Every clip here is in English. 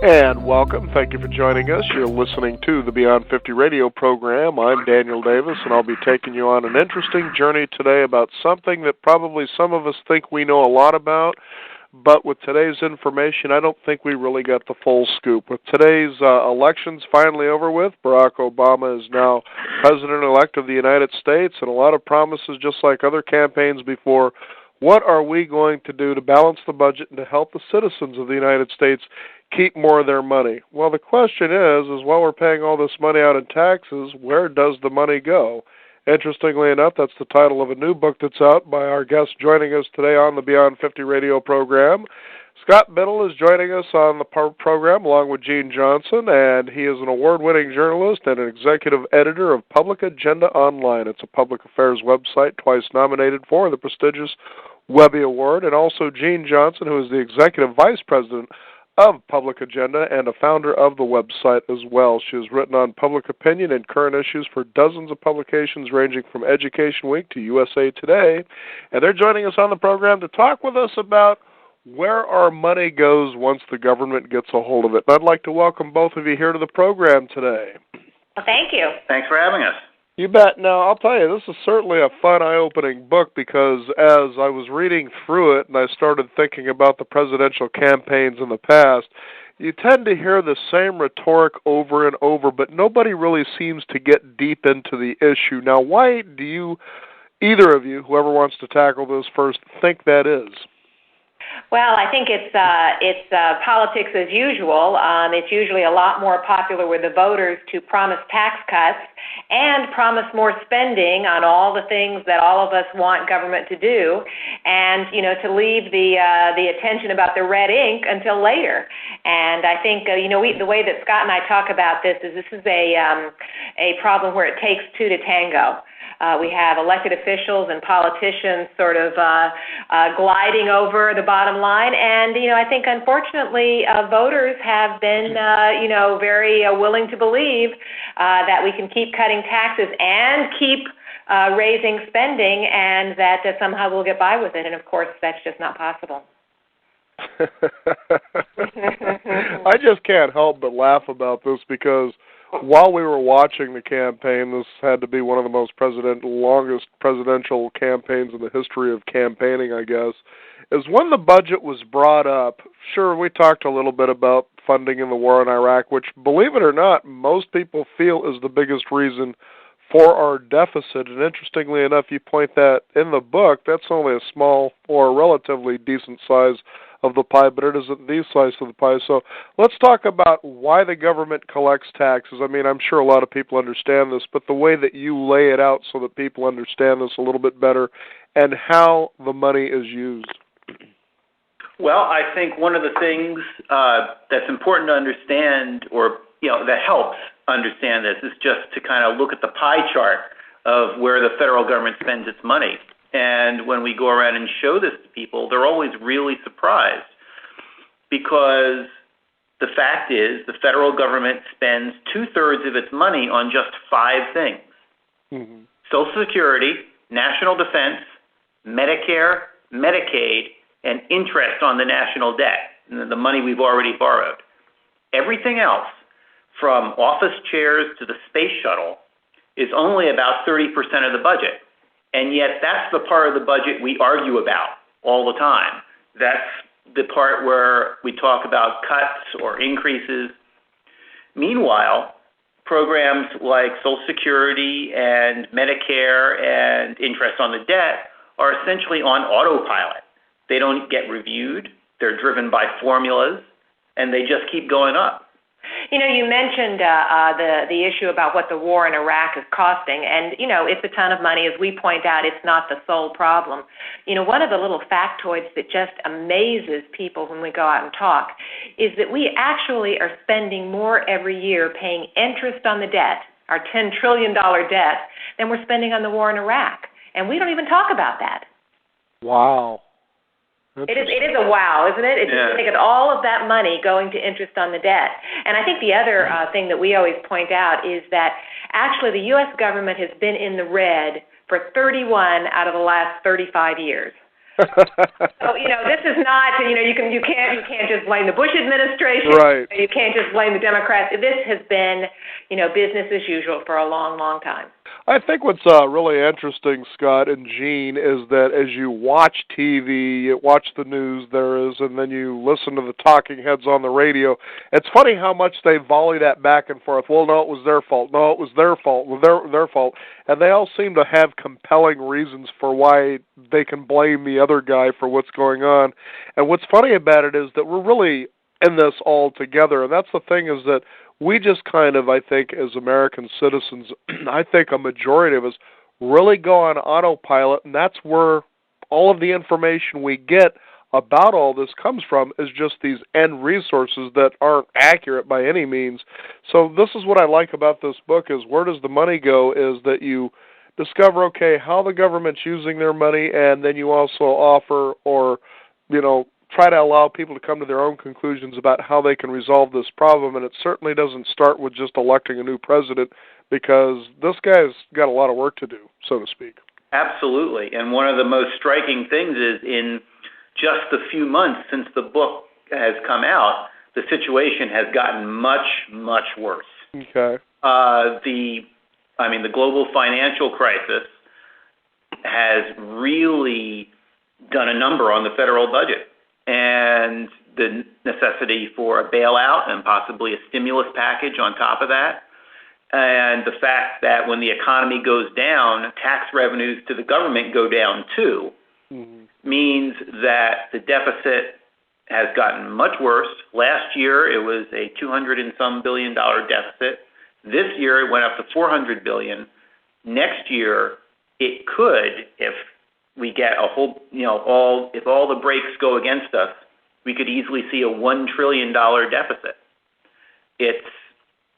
And welcome. Thank you for joining us. You're listening to the Beyond 50 radio program. I'm Daniel Davis, and I'll be taking you on an interesting journey today about something that probably some of us think we know a lot about, but with today's information, I don't think we really got the full scoop. With today's elections finally over with, Barack Obama is now President-elect of the United States, and a lot of promises just like other campaigns before. What are we going to do to balance the budget and to help the citizens of the United States keep more of their money? Well, the question is while we're paying all this money out in taxes, where does the money go? Interestingly enough, that's the title of a new book that's out by our guest joining us today on the Beyond 50 radio program. Scott Biddle is joining us on the program along with Gene Johnson, and he is an award-winning journalist and an executive editor of Public Agenda Online. It's a public affairs website twice nominated for the prestigious Webby Award, and also Gene Johnson, who is the executive vice president of Public Agenda and a founder of the website as well. She has written on public opinion and current issues for dozens of publications ranging from Education Week to USA Today. And they're joining us on the program to talk with us about where our money goes once the government gets a hold of it. And I'd like to welcome both of you here to the program today. Well, thank you. Thanks for having us. You bet. Now, I'll tell you, this is certainly a fun, eye-opening book because as I was reading through it and I started thinking about the presidential campaigns in the past, you tend to hear the same rhetoric over and over, but nobody really seems to get deep into the issue. Now, why do you, either of you, whoever wants to tackle this first, think that is? Well, I think it's politics as usual. It's usually a lot more popular with the voters to promise tax cuts and promise more spending on all the things that all of us want government to do, and to leave the attention about the red ink until later. And I think the way that Scott and I talk about this is a problem where it takes two to tango. We have elected officials and politicians sort of gliding over the bottom line, and I think unfortunately voters have been very willing to believe that we can keep cutting taxes and keep raising spending, and that somehow we'll get by with it. And of course, that's just not possible. I just can't help but laugh about this because while we were watching the campaign, this had to be one of the most longest presidential campaigns in the history of campaigning, I guess, is when the budget was brought up. Sure, we talked a little bit about funding in the war in Iraq, which, believe it or not, most people feel is the biggest reason for our deficit. And interestingly enough, you point that in the book, that's only a small or relatively decent size of the pie, but it isn't the slice of the pie. So let's talk about why the government collects taxes. I mean, I'm sure a lot of people understand this, but the way that you lay it out so that people understand this a little bit better and how the money is used. Well, I think one of the things that's important to understand, or that helps understand this, is just to kind of look at the pie chart of where the federal government spends its money. And when we go around and show this to people, they're always really surprised because the fact is the federal government spends 2/3 of its money on just 5 things. Mm-hmm. Social Security, national defense, Medicare, Medicaid, and interest on the national debt, the money we've already borrowed. Everything else, from office chairs to the space shuttle, is only about 30% of the budget. And yet that's the part of the budget we argue about all the time. That's the part where we talk about cuts or increases. Meanwhile, programs like Social Security and Medicare and interest on the debt are essentially on autopilot. They don't get reviewed. They're driven by formulas, and they just keep going up. You mentioned the issue about what the war in Iraq is costing, and, it's a ton of money. As we point out, it's not the sole problem. One of the little factoids that just amazes people when we go out and talk is that we actually are spending more every year paying interest on the debt, our $10 trillion debt, than we're spending on the war in Iraq. And we don't even talk about that. Wow. It is a wow, isn't it? It's just to think of all of that money going to interest on the debt. And I think the other thing that we always point out is that actually the U.S. government has been in the red for 31 out of the last 35 years. So, this is not, you can't just blame the Bush administration. Right. You can't just blame the Democrats. This has been, business as usual for a long, long time. I think what's really interesting, Scott and Jean, is that as you watch TV, you watch the news and then you listen to the talking heads on the radio, it's funny how much they volley that back and forth. Well, no, it was their fault. No, it was their fault. Well, their fault. And they all seem to have compelling reasons for why they can blame the other guy for what's going on. And what's funny about it is that we're really in this all together. And that's the thing, is that we just kind of, I think, as American citizens, I think a majority of us really go on autopilot, and that's where all of the information we get about all this comes from, is just these end resources that aren't accurate by any means. So this is what I like about this book, is where does the money go, is that you discover, okay, how the government's using their money, and then you also offer or, try to allow people to come to their own conclusions about how they can resolve this problem. And it certainly doesn't start with just electing a new president, because this guy's got a lot of work to do, so to speak. Absolutely. And one of the most striking things is, in just the few months since the book has come out, the situation has gotten much, much worse. Okay. The global financial crisis has really done a number on the federal budget, and the necessity for a bailout and possibly a stimulus package on top of that, and the fact that when the economy goes down, tax revenues to the government go down too, means that the deficit has gotten much worse. Last year, it was a $200 and some billion deficit. This year, it went up to $400 billion. Next year, it could, if we get if all the brakes go against us, we could easily see a $1 trillion deficit. It's,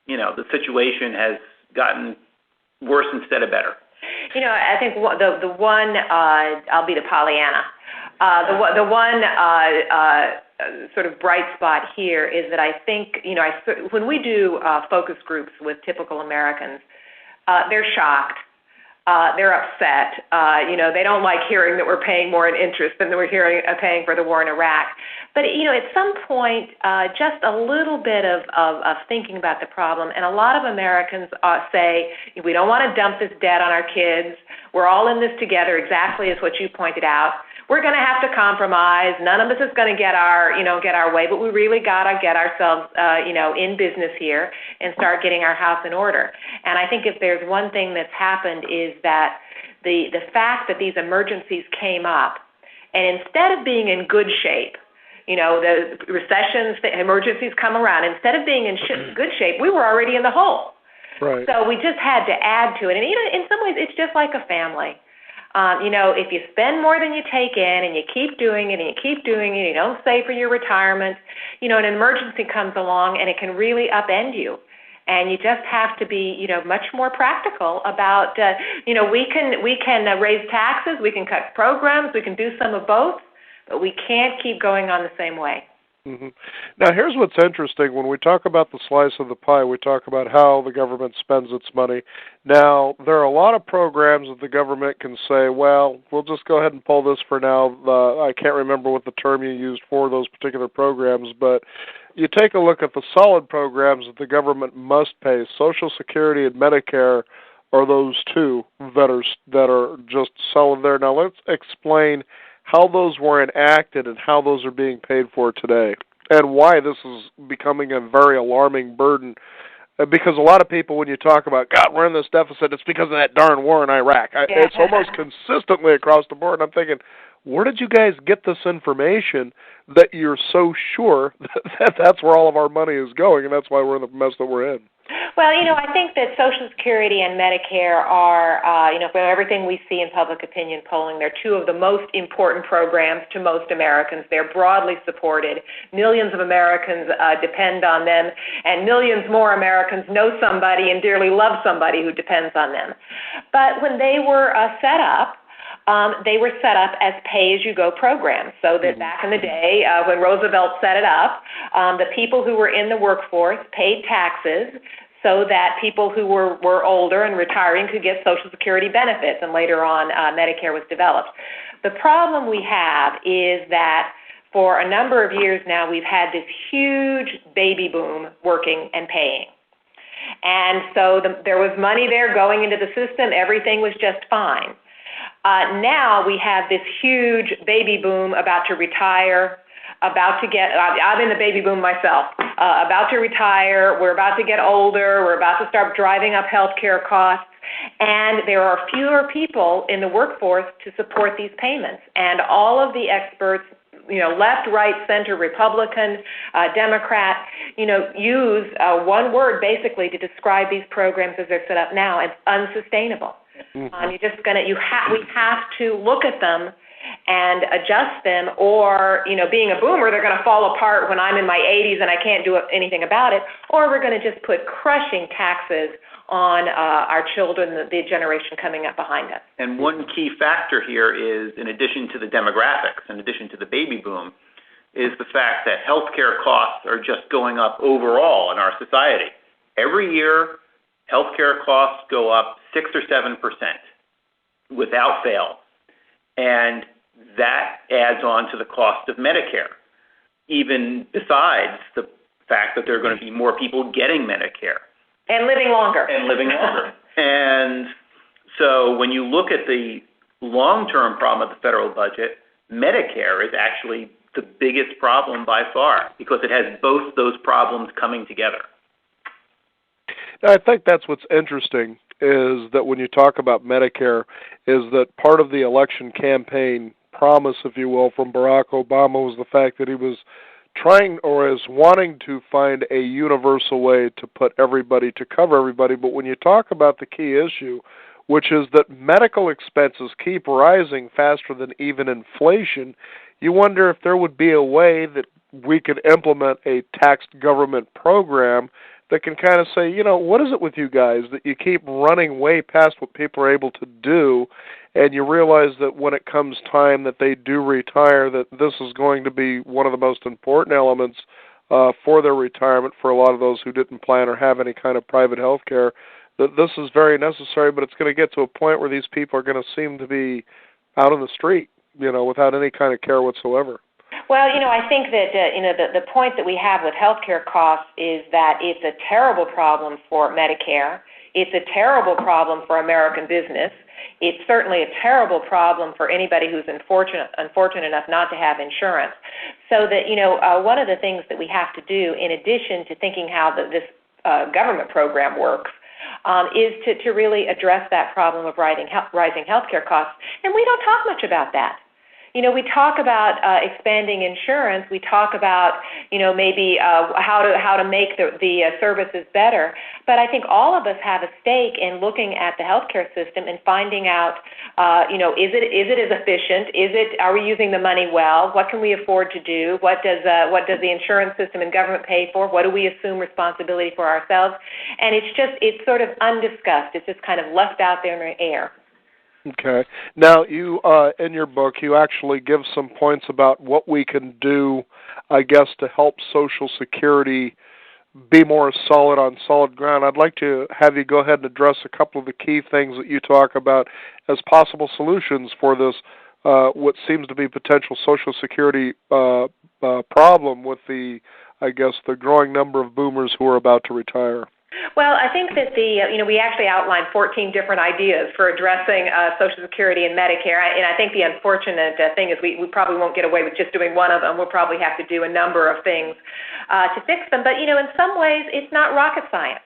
the situation has gotten worse instead of better. I think the one, I'll be the Pollyanna, the one sort of bright spot here is that I think, when we do focus groups with typical Americans, they're shocked. They're upset. They don't like hearing that we're paying more in interest than we're paying for the war in Iraq. But, at some point, just a little bit of thinking about the problem, and a lot of Americans say, we don't want to dump this debt on our kids. We're all in this together, exactly as what you pointed out. We're going to have to compromise. None of us is going to get our way, but we really got to get ourselves, in business here and start getting our house in order. And I think if there's one thing that's happened is that the fact that these emergencies came up, and instead of being in good shape, the recessions, the emergencies come around, instead of being in good shape, we were already in the hole. Right. So we just had to add to it. And, in some ways, it's just like a family. If you spend more than you take in and you keep doing it and you keep doing it, you don't save for your retirement, an emergency comes along and it can really upend you. And you just have to be, much more practical about, we can raise taxes, we can cut programs, we can do some of both, but we can't keep going on the same way. Mm-hmm. Now, here's what's interesting. When we talk about the slice of the pie, we talk about how the government spends its money. Now, there are a lot of programs that the government can say, well, we'll just go ahead and pull this for now. I can't remember what the term you used for those particular programs, but you take a look at the solid programs that the government must pay. Social Security and Medicare are those two that are just solid there. Now, let's explain how those were enacted and how those are being paid for today, and why this is becoming a very alarming burden. Because a lot of people, when you talk about, God, we're in this deficit, it's because of that darn war in Iraq. It's almost consistently across the board. And I'm thinking, where did you guys get this information that you're so sure that that's where all of our money is going, and that's why we're in the mess that we're in? Well, I think that Social Security and Medicare are, from everything we see in public opinion polling, they're two of the most important programs to most Americans. They're broadly supported. Millions of Americans depend on them, and millions more Americans know somebody and dearly love somebody who depends on them. But when they were set up, they were set up as pay-as-you-go programs, so that back in the day, when Roosevelt set it up, the people who were in the workforce paid taxes so that people who were older and retiring could get Social Security benefits, and later on Medicare was developed. The problem we have is that for a number of years now, we've had this huge baby boom working and paying. And so there was money there going into the system. Everything was just fine. Now we have this huge baby boom about to retire, I'm in the baby boom myself, about to retire, we're about to get older, we're about to start driving up healthcare costs, and there are fewer people in the workforce to support these payments. And all of the experts, left, right, center, Republican, Democrat, use one word basically to describe these programs as they're set up now. It's unsustainable. Mm-hmm. We have to look at them and adjust them, or, being a boomer, they're going to fall apart when I'm in my 80s and I can't do anything about it, or we're going to just put crushing taxes on our children, the generation coming up behind us. And one key factor here is, in addition to the demographics, in addition to the baby boom, is the fact that healthcare costs are just going up overall in our society. Every year, healthcare costs go up 6 or 7% without fail. And that adds on to the cost of Medicare, even besides the fact that there are going to be more people getting Medicare. And living longer. And so when you look at the long-term problem of the federal budget, Medicare is actually the biggest problem by far, because it has both those problems coming together. I think that's what's interesting, is that when you talk about Medicare, is that part of the election campaign promise, if you will, from Barack Obama was the fact that he was trying, or is wanting to find a universal way to cover everybody. But when you talk about the key issue, which is that medical expenses keep rising faster than even inflation, you wonder if there would be a way that we could implement a taxed government program that can kind of say, what is it with you guys that you keep running way past what people are able to do, and you realize that when it comes time that they do retire, that this is going to be one of the most important elements for their retirement for a lot of those who didn't plan or have any kind of private health care, that this is very necessary, but it's going to get to a point where these people are going to seem to be out on the street, without any kind of care whatsoever. Well, I think that, the point that we have with healthcare costs is that it's a terrible problem for Medicare. It's a terrible problem for American business. It's certainly a terrible problem for anybody who's unfortunate enough not to have insurance. So that, one of the things that we have to do, in addition to thinking how this government program works, is to really address that problem of rising healthcare costs. And we don't talk much about that. We talk about expanding insurance. We talk about, maybe how to make the services better. But I think all of us have a stake in looking at the healthcare system and finding out, is it as efficient? Are we using the money well? What can we afford to do? What does the insurance system and government pay for? What do we assume responsibility for ourselves? And it's sort of undiscussed. It's just kind of left out there in the air. Okay. Now, you, in your book, you actually give some points about what we can do, I guess, to help Social Security be more solid on solid ground. I'd like to have you go ahead and address a couple of the key things that you talk about as possible solutions for this, what seems to be potential Social Security problem with the growing number of boomers who are about to retire. Well, I think that we actually outlined 14 different ideas for addressing Social Security and Medicare, and I think the unfortunate thing is we probably won't get away with just doing one of them. We'll probably have to do a number of things to fix them, but, in some ways, it's not rocket science.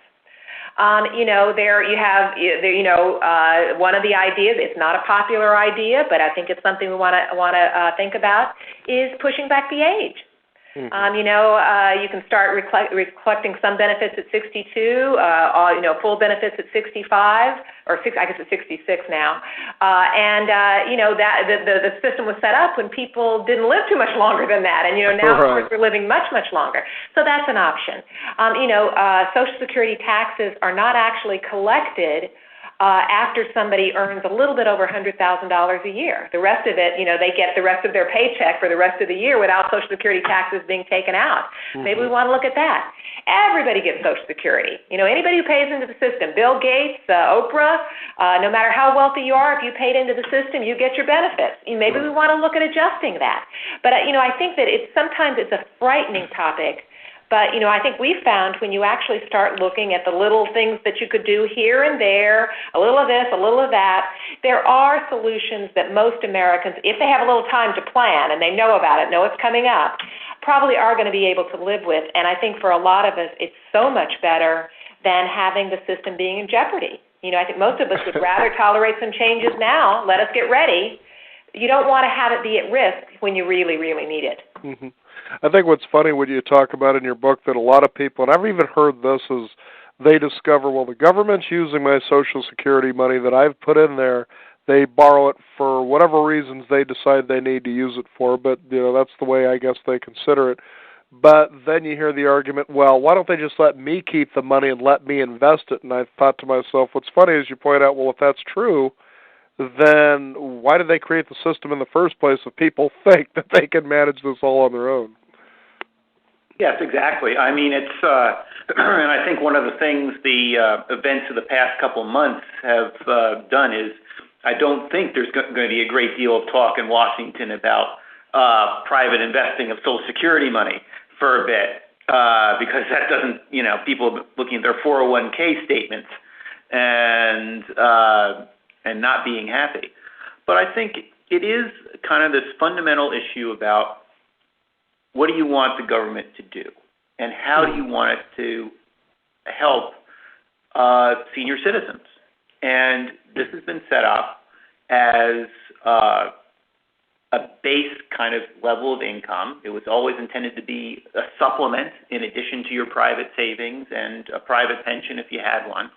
There you have, one of the ideas, it's not a popular idea, but I think it's something we want to think about, is pushing back the age. Mm-hmm. You can start collecting some benefits at 62, full benefits at 65, or I guess it's 66 now. The system was set up when people didn't live too much longer than that. And, now, of course, we're living much, much longer. So that's an option. Social Security taxes are not actually collected after somebody earns a little bit over $100,000 a year. The rest of it, they get the rest of their paycheck for the rest of the year without Social Security taxes being taken out. Mm-hmm. Maybe we want to look at that. Everybody gets Social Security. Anybody who pays into the system, Bill Gates, Oprah, no matter how wealthy you are, if you paid into the system, you get your benefits. Maybe we want to look at adjusting that. But, I think that sometimes it's a frightening topic. But, I think we found when you actually start looking at the little things that you could do here and there, a little of this, a little of that, there are solutions that most Americans, if they have a little time to plan and they know about it, know it's coming up, probably are going to be able to live with. And I think for a lot of us, it's so much better than having the system being in jeopardy. I think most of us would rather tolerate some changes now, let us get ready. You don't want to have it be at risk when you really, really need it. Mm-hmm. I think what's funny when you talk about in your book that a lot of people, and I've even heard this, is they discover, well, the government's using my Social Security money that I've put in there. They borrow it for whatever reasons they decide they need to use it for, but that's the way I guess they consider it. But then you hear the argument, well, why don't they just let me keep the money and let me invest it? And I thought to myself, what's funny is you point out, well, if that's true, then why did they create the system in the first place if people think that they can manage this all on their own? Yes, exactly. I mean, it's, and I think one of the things the events of the past couple of months have done is I don't think there's going to be a great deal of talk in Washington about private investing of Social Security money for a bit because that doesn't, people looking at their 401k statements and not being happy. But I think it is kind of this fundamental issue about what do you want the government to do, and how do you want it to help senior citizens? And this has been set up as a base kind of level of income. It was always intended to be a supplement in addition to your private savings and a private pension if you had one.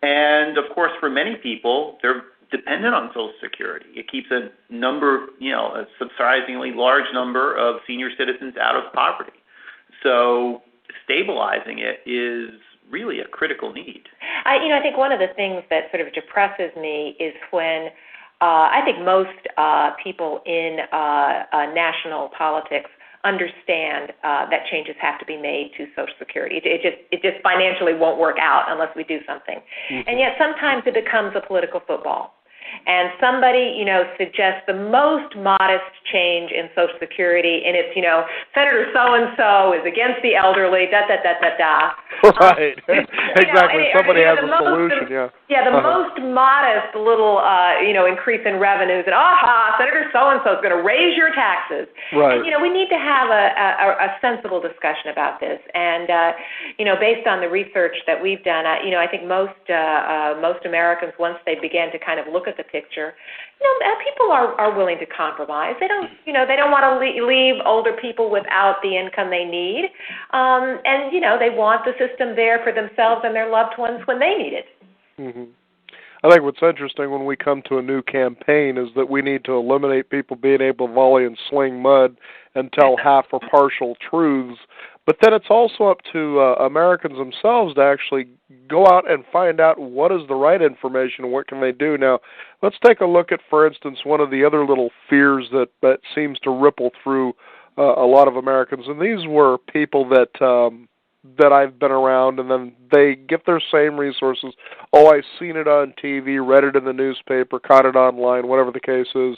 And, of course, for many people, they're dependent on Social Security. It keeps a number, a surprisingly large number of senior citizens out of poverty. So stabilizing it is really a critical need. I think one of the things that sort of depresses me is when I think most people in national politics understand that changes have to be made to Social Security. It just financially won't work out unless we do something. Mm-hmm. And yet sometimes it becomes a political football. And somebody, suggests the most modest change in Social Security, and it's, Senator so-and-so is against the elderly, da-da-da-da-da. Right. Exactly. Somebody has a solution, yeah. Yeah, the most modest little, increase in revenues, and Senator so-and-so is going to raise your taxes. Right. And, we need to have a sensible discussion about this. And, based on the research that we've done, I think most Americans, once they begin to kind of look at the picture, people are willing to compromise. They don't, they don't want to leave older people without the income they need, and they want the system there for themselves and their loved ones when they need it. Mm-hmm. I think what's interesting when we come to a new campaign is that we need to eliminate people being able to volley and sling mud and tell half or partial truths. But then it's also up to Americans themselves to actually go out and find out what is the right information and what can they do. Now, let's take a look at, for instance, one of the other little fears that seems to ripple through a lot of Americans. And these were people that I've been around, and then they get their same resources. Oh, I've seen it on TV, read it in the newspaper, caught it online, whatever the case is.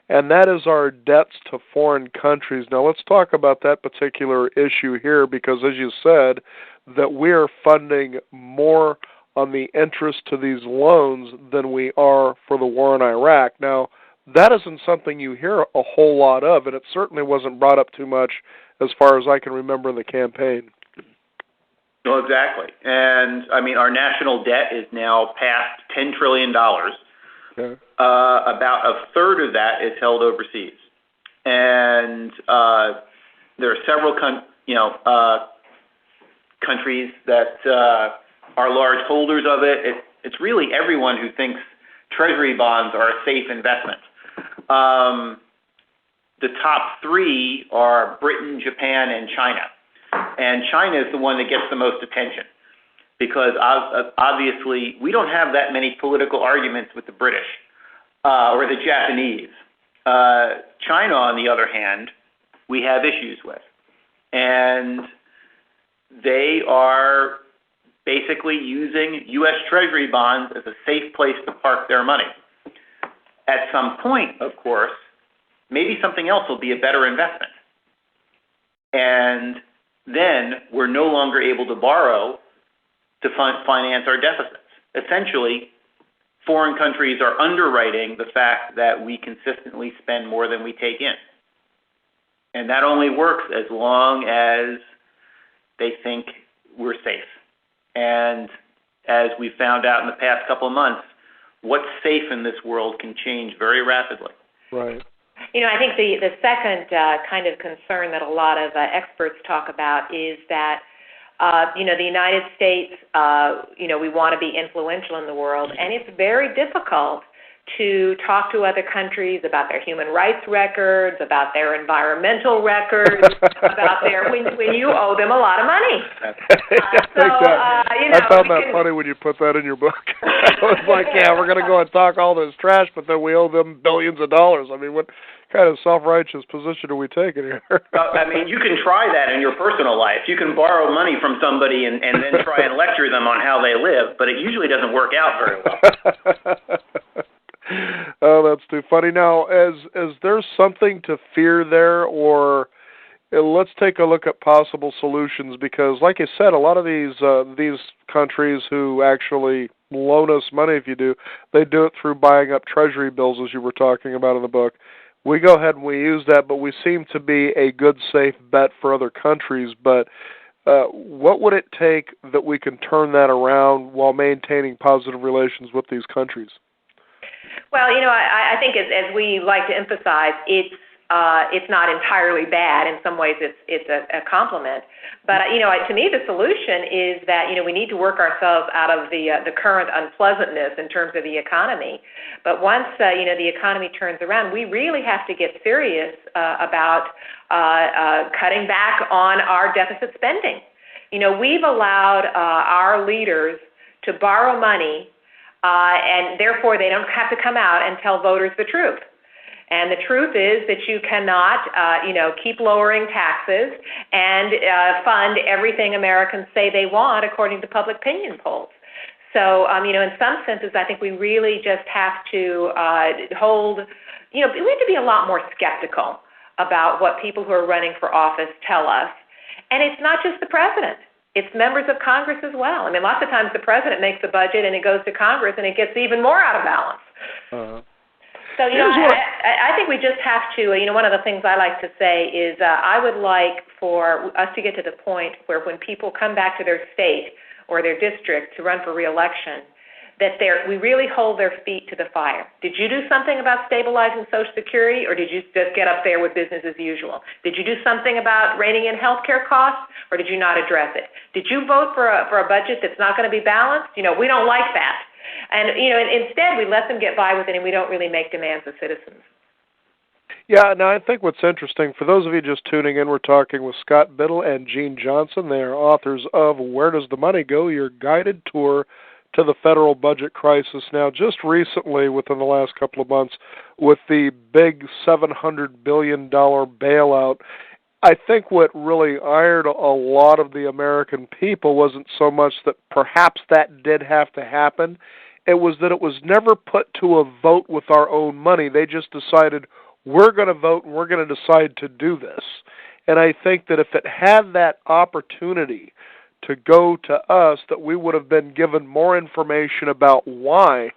And that is our debts to foreign countries. Now, let's talk about that particular issue here because, as you said, that we're funding more on the interest to these loans than we are for the war in Iraq. Now, that isn't something you hear a whole lot of, and it certainly wasn't brought up too much as far as I can remember in the campaign. No, exactly. And, our national debt is now past $10 trillion. Okay. About a third of that is held overseas. And there are several countries that are large holders of it. It's really everyone who thinks treasury bonds are a safe investment. The top three are Britain, Japan, and China. And China is the one that gets the most attention because obviously we don't have that many political arguments with the British or the Japanese. China, on the other hand, we have issues with. And they are basically using U.S. Treasury bonds as a safe place to park their money. At some point, of course, maybe something else will be a better investment. And then we're no longer able to borrow to finance our deficits. Essentially, foreign countries are underwriting the fact that we consistently spend more than we take in. And that only works as long as they think we're safe. And as we found out in the past couple of months, what's safe in this world can change very rapidly. Right. I think the second kind of concern that a lot of experts talk about is that, the United States, we want to be influential in the world, and it's very difficult to talk to other countries about their human rights records, about their environmental records, about when you owe them a lot of money. I found that funny when you put that in your book. I was like, we're going to go and talk all this trash, but then we owe them billions of dollars. I mean, what kind of self-righteous position are we taking here? You can try that in your personal life. You can borrow money from somebody and then try and lecture them on how they live, but it usually doesn't work out very well. Oh, that's too funny. Now, is there something to fear there, or let's take a look at possible solutions? Because, like I said, a lot of these countries who actually loan us money, if you do, they do it through buying up treasury bills, as you were talking about in the book. We go ahead and we use that, but we seem to be a good, safe bet for other countries. But what would it take that we can turn that around while maintaining positive relations with these countries? Well, I think as we like to emphasize, it's not entirely bad. In some ways, it's a compliment. But to me, the solution is that we need to work ourselves out of the current unpleasantness in terms of the economy. But once the economy turns around, we really have to get serious about cutting back on our deficit spending. We've allowed our leaders to borrow money. And therefore, they don't have to come out and tell voters the truth. And the truth is that you cannot, keep lowering taxes and fund everything Americans say they want according to public opinion polls. So, in some senses, I think we really just have to we have to be a lot more skeptical about what people who are running for office tell us. And it's not just the president. It's members of Congress as well. Lots of times the president makes the budget and it goes to Congress and it gets even more out of balance. So, I think we just have to, one of the things I like to say is I would like for us to get to the point where when people come back to their state or their district to run for re-election, that we really hold their feet to the fire. Did you do something about stabilizing Social Security, or did you just get up there with business as usual? Did you do something about reining in health care costs, or did you not address it? Did you vote for a budget that's not going to be balanced? We don't like that. And, instead we let them get by with it, and we don't really make demands of citizens. Yeah, now I think what's interesting, for those of you just tuning in, we're talking with Scott Biddle and Gene Johnson. They are authors of Where Does the Money Go? Your guided tour to the federal budget crisis. Now, just recently, within the last couple of months, with the big $700 billion bailout, I think what really ironed a lot of the American people wasn't so much that perhaps that did have to happen. It was that it was never put to a vote with our own money. They just decided, we're going to vote and we're going to decide to do this. And I think that if it had that opportunity to go to us, that we would have been given more information about why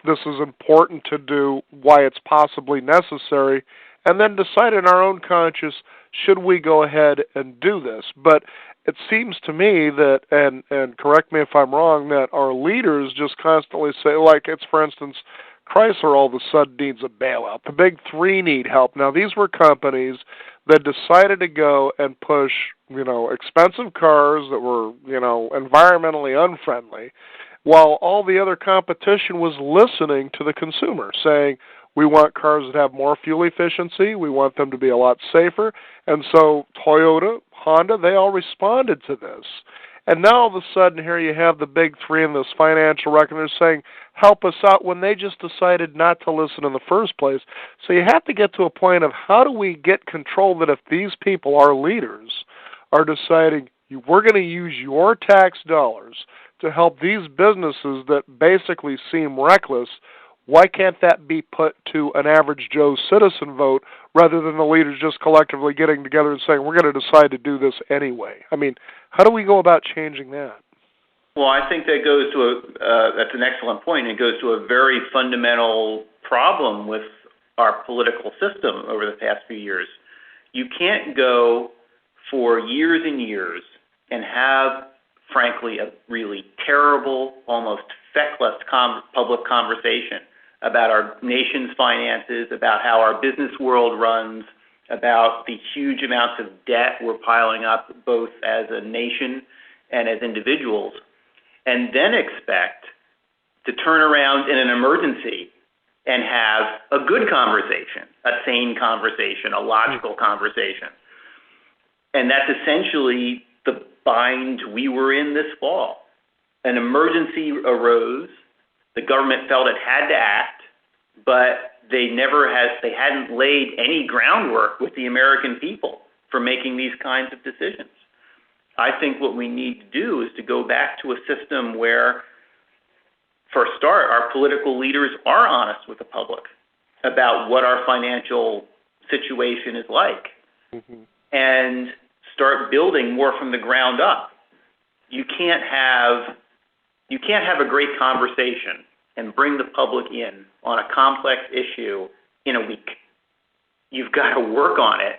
this is important to do, why it's possibly necessary, and then decide in our own conscience, should we go ahead and do this? But it seems to me that, and correct me if I'm wrong, that our leaders just constantly say, like it's, for instance, Chrysler all of a sudden needs a bailout. The big three need help. Now, these were companies that decided to go and push, expensive cars that were, environmentally unfriendly, while all the other competition was listening to the consumer, saying, we want cars that have more fuel efficiency, we want them to be a lot safer, and so Toyota, Honda, they all responded to this. And now all of a sudden here you have the big three in this financial record. They're saying, help us out, when they just decided not to listen in the first place. So you have to get to a point of how do we get control that if these people, our leaders, are deciding we're going to use your tax dollars to help these businesses that basically seem reckless, why can't that be put to an average Joe citizen vote rather than the leaders just collectively getting together and saying, we're going to decide to do this anyway? I mean, how do we go about changing that? Well, I think that goes to that's an excellent point. It goes to a very fundamental problem with our political system over the past few years. You can't go for years and years and have, frankly, a really terrible, almost feckless public conversation about our nation's finances, about how our business world runs, about the huge amounts of debt we're piling up both as a nation and as individuals, and then expect to turn around in an emergency and have a good conversation, a sane conversation, a logical conversation. And that's essentially the bind we were in this fall. An emergency arose. The government felt it had to act, but they hadn't laid any groundwork with the American people for making these kinds of decisions. I think what we need to do is to go back to a system where, for a start, our political leaders are honest with the public about what our financial situation is like, and start building more from the ground up. You can't have a great conversation and bring the public in on a complex issue in a week. You've got to work on it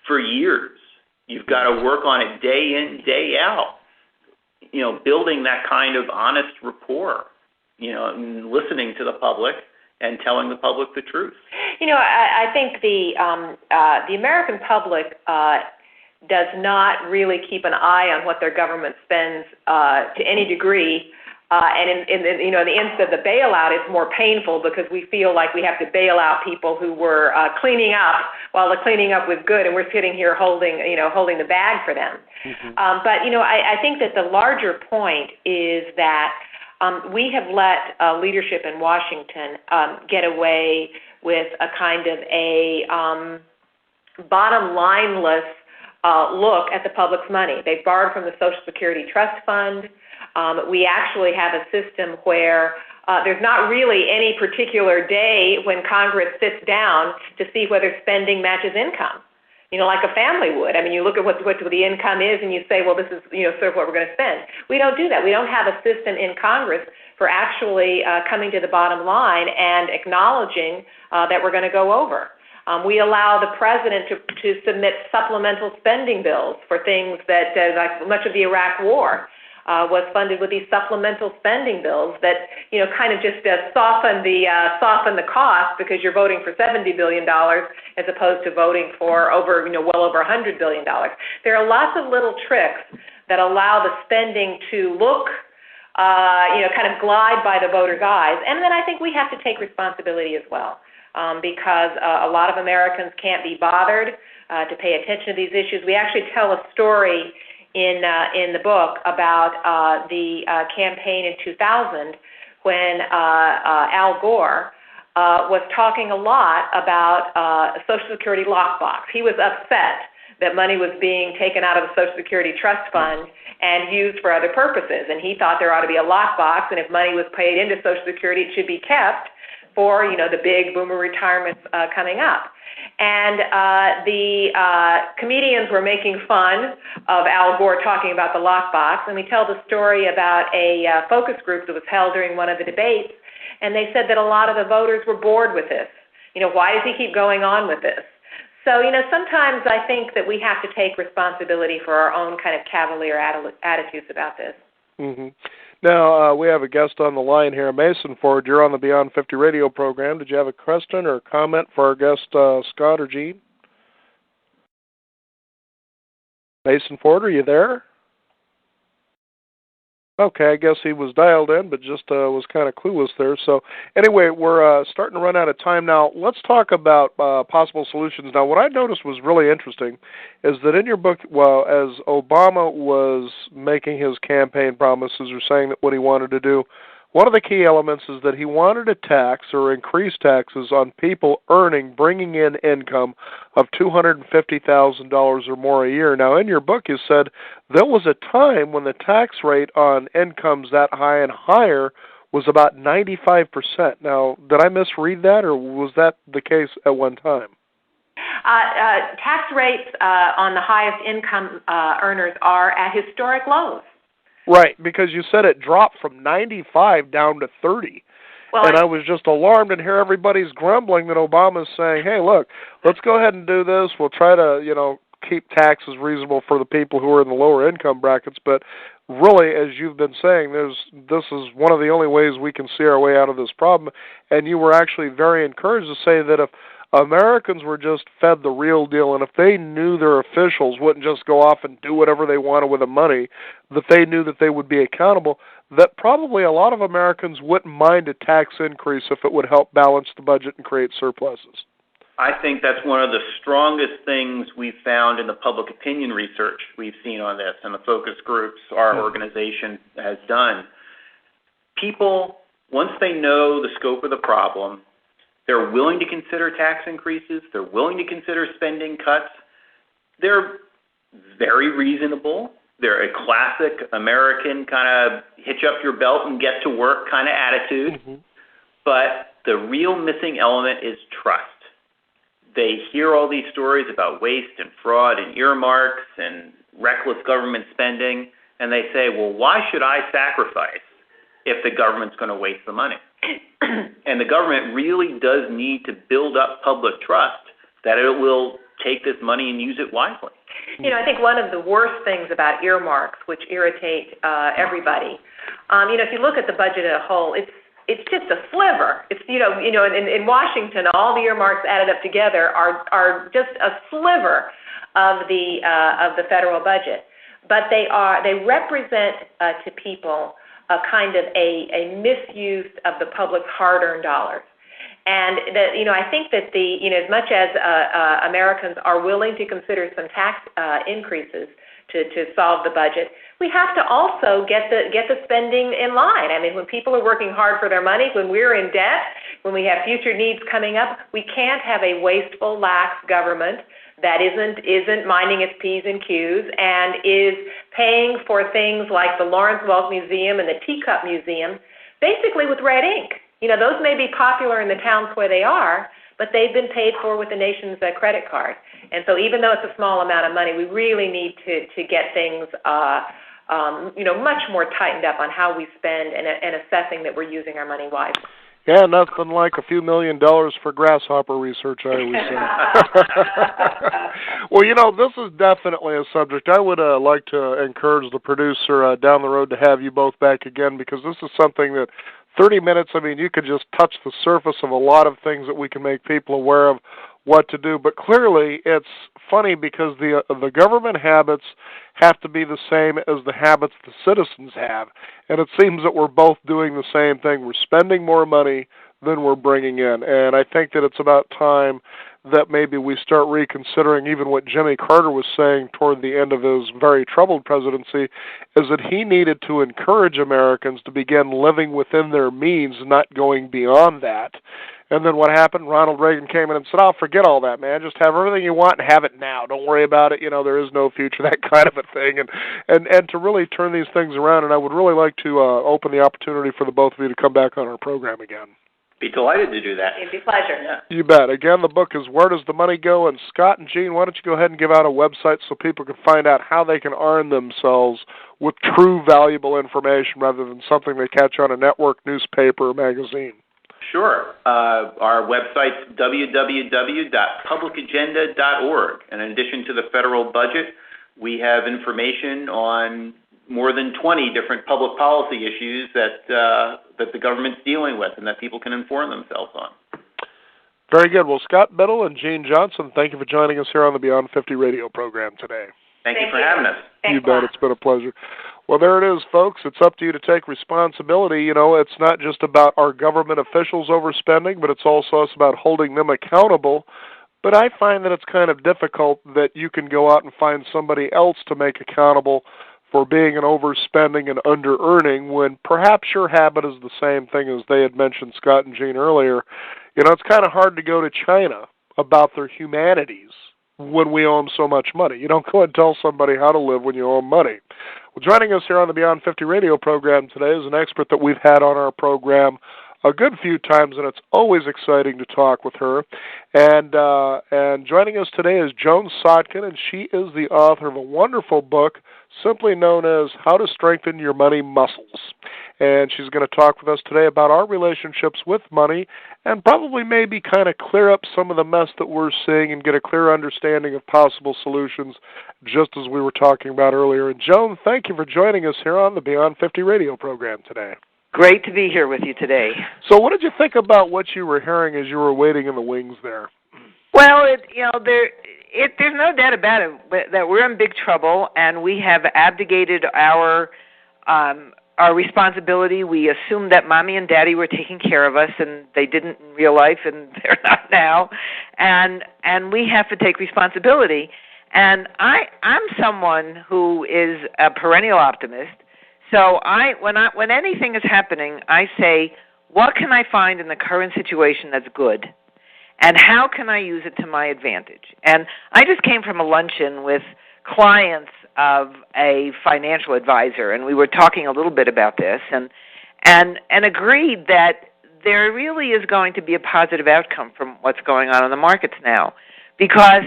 for years. You've got to work on it day in, day out, building that kind of honest rapport, and listening to the public and telling the public the truth. I think the American public does not really keep an eye on what their government spends to any degree. And in the instance of the bailout, it's more painful because we feel like we have to bail out people who were cleaning up while the cleaning up was good, and we're sitting here holding the bag for them. But I think that the larger point is that we have let leadership in Washington get away with a kind of a bottom lineless look at the public's money. They've borrowed from the Social Security Trust Fund. We actually have a system where there's not really any particular day when Congress sits down to see whether spending matches income, like a family would. I mean, you look at what the income is and you say, well, this is sort of what we're going to spend. We don't do that. We don't have a system in Congress for actually coming to the bottom line and acknowledging that we're going to go over. We allow the president to submit supplemental spending bills for things that, like much of the Iraq War, was funded with these supplemental spending bills that, kind of just soften the cost because you're voting for $70 billion as opposed to voting for well over $100 billion. There are lots of little tricks that allow the spending to look, kind of glide by the voters' eyes. And then I think we have to take responsibility as well. Because a lot of Americans can't be bothered to pay attention to these issues. We actually tell a story in the book about the campaign in 2000 when Al Gore was talking a lot about a Social Security lockbox. He was upset that money was being taken out of the Social Security Trust Fund and used for other purposes, and he thought there ought to be a lockbox, and if money was paid into Social Security, it should be kept for the big boomer retirements coming up. And the comedians were making fun of Al Gore talking about the lockbox, and we tell the story about a focus group that was held during one of the debates, and they said that a lot of the voters were bored with this. Why does he keep going on with this? So, sometimes I think that we have to take responsibility for our own kind of cavalier attitudes about this. Mm-hmm. Now, we have a guest on the line here, Mason Ford. You're on the Beyond 50 radio program. Did you have a question or comment for our guest, Scott or Gene? Mason Ford, are you there? Okay, I guess he was dialed in, but just was kind of clueless there. So anyway, we're starting to run out of time now. Let's talk about possible solutions. Now, what I noticed was really interesting is that in your book, well, as Obama was making his campaign promises or saying that what he wanted to do, one of the key elements is that he wanted to tax or increase taxes on people bringing in income of $250,000 or more a year. Now, in your book, you said there was a time when the tax rate on incomes that high and higher was about 95%. Now, did I misread that, or was that the case at one time? Tax rates on the highest income earners are at historic lows. Right, because you said it dropped from 95 down to 30. Well, and I was just alarmed, and here everybody's grumbling that Obama's saying, hey, look, let's go ahead and do this. We'll try to, keep taxes reasonable for the people who are in the lower income brackets. But really, as you've been saying, this is one of the only ways we can see our way out of this problem. And you were actually very encouraged to say that if Americans were just fed the real deal, and if they knew their officials wouldn't just go off and do whatever they wanted with the money, that they knew that they would be accountable, that probably a lot of Americans wouldn't mind a tax increase if it would help balance the budget and create surpluses. I think that's one of the strongest things we've found in the public opinion research we've seen on this and the focus groups our organization has done. People, once they know the scope of the problem, they're willing to consider tax increases. They're willing to consider spending cuts. They're very reasonable. They're a classic American kind of hitch up your belt and get to work kind of attitude. Mm-hmm. But the real missing element is trust. They hear all these stories about waste and fraud and earmarks and reckless government spending, and they say, well, why should I sacrifice if the government's going to waste the money? And the government really does need to build up public trust that it will take this money and use it wisely. I think one of the worst things about earmarks, which irritate everybody, if you look at the budget as a whole, it's just a sliver. It's in Washington, all the earmarks added up together are just a sliver of the federal budget, but they represent to people a kind of a misuse of the public's hard-earned dollars. And I think that as much as Americans are willing to consider some tax increases to solve the budget, we have to also get the spending in line. I mean, when people are working hard for their money, when we're in debt, when we have future needs coming up, we can't have a wasteful, lax government that isn't minding its P's and Q's and is paying for things like the Lawrence Welk Museum and the Teacup Museum basically with red ink. Those may be popular in the towns where they are, but they've been paid for with the nation's credit card. And so even though it's a small amount of money, we really need to get things much more tightened up on how we spend and assessing that we're using our money wisely. Yeah, nothing like a few $1 million for grasshopper research, I always say. Well, this is definitely a subject. I would like to encourage the producer down the road to have you both back again, because this is something that 30 minutes, you could just touch the surface of a lot of things that we can make people aware of what to do. But clearly, it's funny because the government habits have to be the same as the habits the citizens have. And it seems that we're both doing the same thing. We're spending more money than we're bringing in. And I think that it's about time that maybe we start reconsidering even what Jimmy Carter was saying toward the end of his very troubled presidency, is that he needed to encourage Americans to begin living within their means, not going beyond that. And then what happened? Ronald Reagan came in and said, forget all that, man. Just have everything you want and have it now. Don't worry about it. There is no future, that kind of a thing. And to really turn these things around, and I would really like to open the opportunity for the both of you to come back on our program again. Be delighted to do that. It'd be a pleasure. Yeah. You bet. Again, the book is Where Does the Money Go? And Scott and Jean, why don't you go ahead and give out a website so people can find out how they can arm themselves with true valuable information rather than something they catch on a network, newspaper, or magazine. Sure. Our website's www.publicagenda.org. And in addition to the federal budget, we have information on more than 20 different public policy issues that the government's dealing with and that people can inform themselves on. Very good. Well, Scott Biddle and Jean Johnson, thank you for joining us here on the Beyond 50 radio program today. Thank you for having us. You bet. It's been a pleasure. Well, there it is, folks. It's up to you to take responsibility. You know, it's not just about our government officials overspending, but it's also us about holding them accountable. But I find that it's kind of difficult that you can go out and find somebody else to make accountable for being an overspending and under-earning when perhaps your habit is the same thing as they had mentioned, Scott and Jean, earlier. You know, it's kind of hard to go to China about their humanities when we owe them so much money. You don't go and tell somebody how to live when you owe them money. Well, joining us here on the Beyond 50 radio program today is an expert that we've had on our program a good few times, and it's always exciting to talk with her. And joining us today is Joan Sotkin, and she is the author of a wonderful book simply known as How to Strengthen Your Money Muscles. And she's going to talk with us today about our relationships with money and probably maybe kind of clear up some of the mess that we're seeing and get a clear understanding of possible solutions, just as we were talking about earlier. And Joan, thank you for joining us here on the Beyond 50 radio program today. Great to be here with you today. So what did you think about what you were hearing as you were waiting in the wings there? Well, there's no doubt about it that we're in big trouble, and we have abdicated our responsibility. We assumed that Mommy and Daddy were taking care of us, and they didn't in real life, and they're not now. And we have to take responsibility. And I'm someone who is a perennial optimist. So when anything is happening, I say, what can I find in the current situation that's good? And how can I use it to my advantage? And I just came from a luncheon with clients of a financial advisor, and we were talking a little bit about this, and agreed that there really is going to be a positive outcome from what's going on in the markets now, because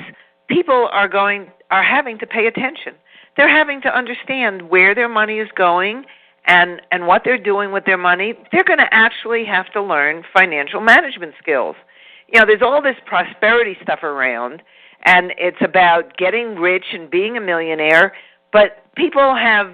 people are having to pay attention. They're having to understand where their money is going and what they're doing with their money. They're going to actually have to learn financial management skills. You know, there's all this prosperity stuff around, and it's about getting rich and being a millionaire, but people have,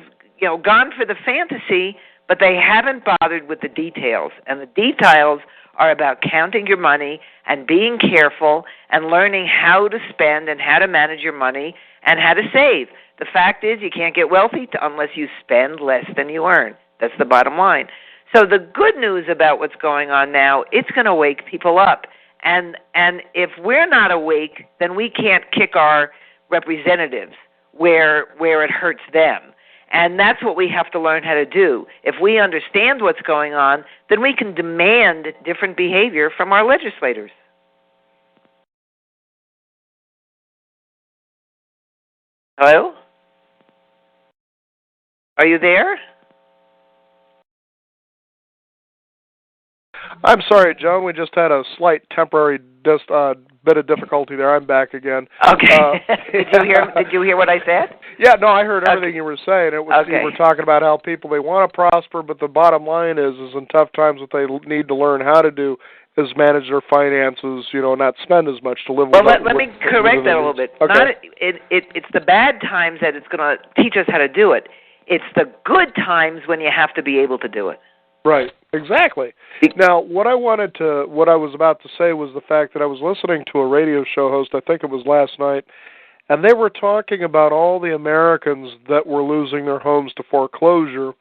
gone for the fantasy, but they haven't bothered with the details. And the details are about counting your money and being careful and learning how to spend and how to manage your money and how to save. The fact is you can't get wealthy unless you spend less than you earn. That's the bottom line. So the good news about what's going on now, it's going to wake people up. And if we're not awake, then we can't kick our representatives where it hurts them. And that's what we have to learn how to do. If we understand what's going on, then we can demand different behavior from our legislators. Hello? Are you there? I'm sorry, Joan. We just had a slight temporary bit of difficulty there. I'm back again. Okay. Did you hear what I said? Yeah, no, I heard everything you were saying. You were talking about how people, they want to prosper, but the bottom line is in tough times what they need to learn how to do is manage their finances, not spend as much to live with. Well, let me correct that a little bit. Okay. It's the bad times that it's going to teach us how to do it. It's the good times when you have to be able to do it. Right, exactly. Now, what I was about to say was the fact that I was listening to a radio show host, I think it was last night, and they were talking about all the Americans that were losing their homes to foreclosure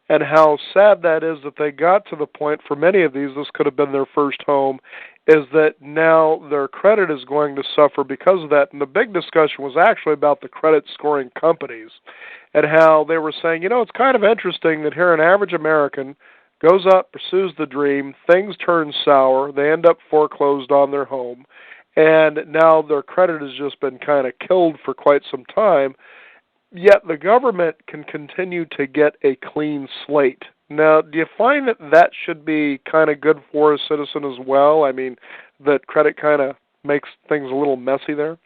and how sad that is that they got to the point, for many of these, this could have been their first home, is that now their credit is going to suffer because of that. And the big discussion was actually about the credit scoring companies and how they were saying, it's kind of interesting that here an average American goes up, pursues the dream, things turn sour, they end up foreclosed on their home, and now their credit has just been kind of killed for quite some time, yet the government can continue to get a clean slate. Now, do you find that should be kind of good for a citizen as well? I mean, that credit kind of makes things a little messy there?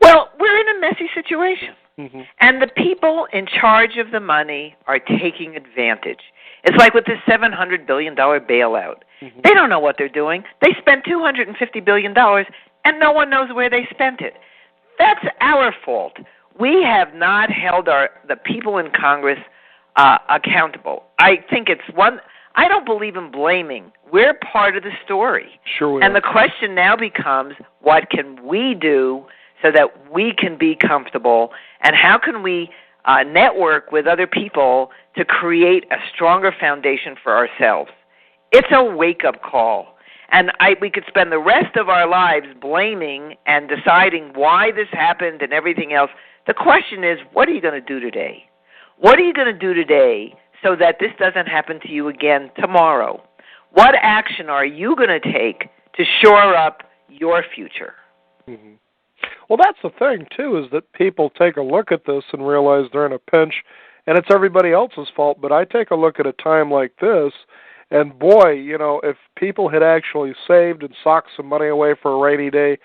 Well, we're in a messy situation, and the people in charge of the money are taking advantage. It's like with this $700 billion bailout. They don't know what they're doing. They spent $250 billion, and no one knows where they spent it. That's our fault. We have not held the people in Congress accountable. I think I don't believe in blaming. We're part of the story. Sure we and are. The question now becomes, what can we do so that we can be comfortable, and how can we network with other people to create a stronger foundation for ourselves. It's a wake-up call. And we could spend the rest of our lives blaming and deciding why this happened and everything else. The question is, what are you going to do today? What are you going to do today so that this doesn't happen to you again tomorrow? What action are you going to take to shore up your future? Mm-hmm. Well, that's the thing, too, is that people take a look at this and realize they're in a pinch, and it's everybody else's fault. But I take a look at a time like this, and boy, if people had actually saved and socked some money away for a rainy day,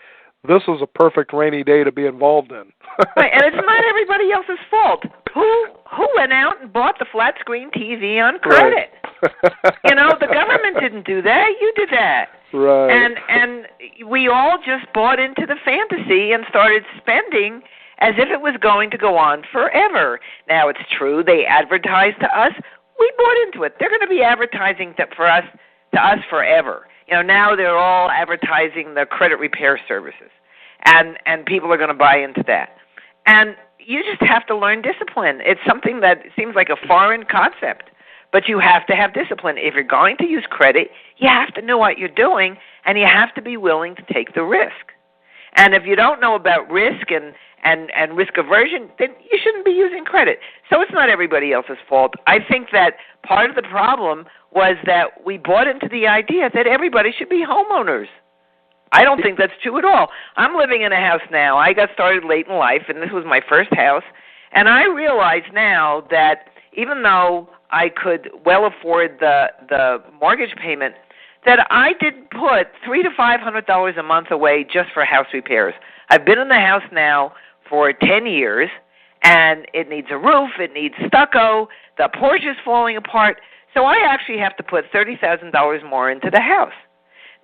this is a perfect rainy day to be involved in. Right, and it's not everybody else's fault. Who went out and bought the flat screen TV on credit? Right. The government didn't do that. You did that. Right. And we all just bought into the fantasy and started spending as if it was going to go on forever. Now, it's true, they advertised to us. We bought into it. They're going to be advertising to us forever. Now they're all advertising the credit repair services. And people are going to buy into that. And you just have to learn discipline. It's something that seems like a foreign concept, but you have to have discipline. If you're going to use credit, you have to know what you're doing, and you have to be willing to take the risk. And if you don't know about risk and risk aversion, then you shouldn't be using credit. So it's not everybody else's fault. I think that part of the problem was that we bought into the idea that everybody should be homeowners. I don't think that's true at all. I'm living in a house now. I got started late in life, and this was my first house. And I realize now that even though I could well afford the mortgage payment, that I did put $300 to $500 a month away just for house repairs. I've been in the house now for 10 years, and it needs a roof, it needs stucco, the porch is falling apart, so I actually have to put $30,000 more into the house.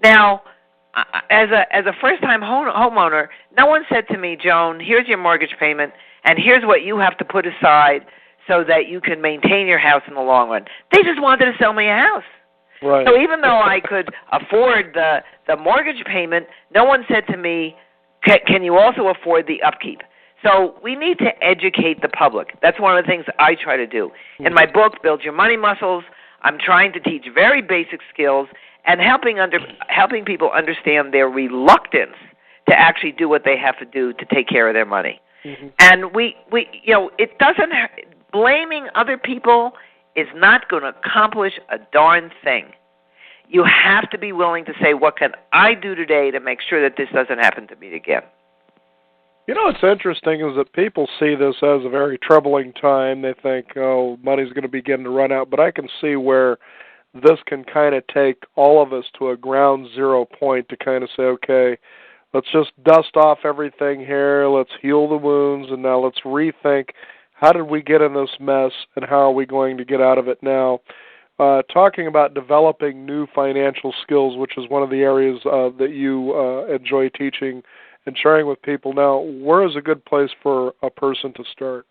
Now, as a first-time homeowner, no one said to me, Joan, here's your mortgage payment, and here's what you have to put aside so that you can maintain your house in the long run. They just wanted to sell me a house. Right. So even though I could afford the mortgage payment, no one said to me, can you also afford the upkeep? So we need to educate the public. That's one of the things I try to do. In my book, Build Your Money Muscles, I'm trying to teach very basic skills and helping people understand their reluctance to actually do what they have to do to take care of their money. Mm-hmm. And it doesn't, blaming other people is not going to accomplish a darn thing. You have to be willing to say, what can I do today to make sure that this doesn't happen to me again? What's interesting is that people see this as a very troubling time. They think, money's going to begin to run out. But I can see where this can kind of take all of us to a ground zero point to kind of say, okay, let's just dust off everything here. Let's heal the wounds. And now let's rethink, how did we get in this mess and how are we going to get out of it now? Talking about developing new financial skills, which is one of the areas that you enjoy teaching and sharing with people. Now, where is a good place for a person to start?